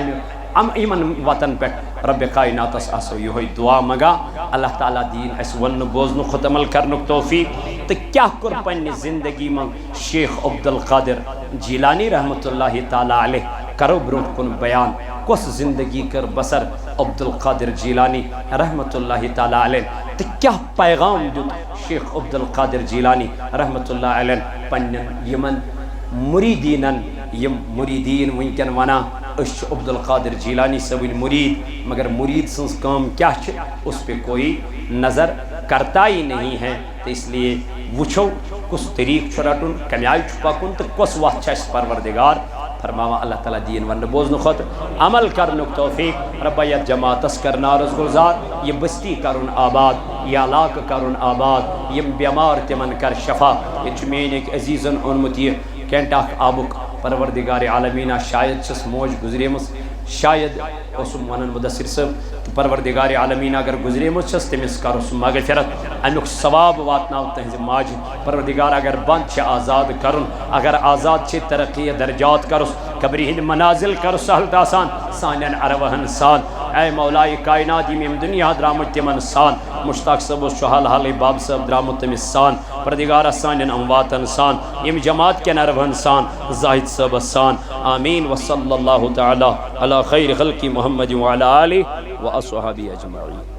یمن وطن پہ رب کائناتس آسو یہ دعا منگا اللہ تعالیٰ دین اس ون بوزن خود عمل کرنک توفیق تو کیا کر پنہ زندگی من شیخ عبدالقادر جیلانی رحمت اللہ تعالیٰ علیہ کرو برونٹ کن بیان کس زندگی کر بسر عبدالقادر جیلانی رحمت اللہ تعالیٰ علیہ تو کیا پیغام دیت شیخ عبدالقادر جیلانی رحمت اللہ علیہ پنہ یمن مریدینن یم مریدین ونکن ونا اس عبدالقادر جیلانی صبن مرید مگر مرید سنس کام کیا اس پہ کوئی نظر کرتا ہی نہیں ہے تو اس لیے وچھو کس طریق رٹن کمی آئی پکن تو کس وقت اس پروردگار فرماوا اللہ تعالیٰ دین ون بوزن خط عمل کرنک توفیق رب یت جماعتس کرنا رز گلزار یہ بستی کرن آباد یہ علاقہ کرن آباد یم بیمار تمن کر شفا یہ مین ایک عزیزن اونمت یہ کینٹاک آبک پروردگار عالمینہ شاید چس موج گزریمس شاید اسم ونن مدثر صاحب پروردگار عالمینہ اگر گزریمس چس تمس کر اس مغفرت امیک ثواب واتناو تہذ ماج پروردگار اگر بند آزاد کرن اگر آزاد ترقی درجات کرس قبری ہند منازل کر سہل تاسان سانین اروہن سان اے مولائی کائنات یم دنیا درامت تمن سان مشتاق صاحب حال حال باب صاحب درامت تمس سان پروردگار سانین امواتن سان یم جماعت کے اروہن سان زاہد صاحب سان آمین وصلی اللہ تعالی علی خیر خلق محمد وعلی آلہ واصحابہ اجمعین.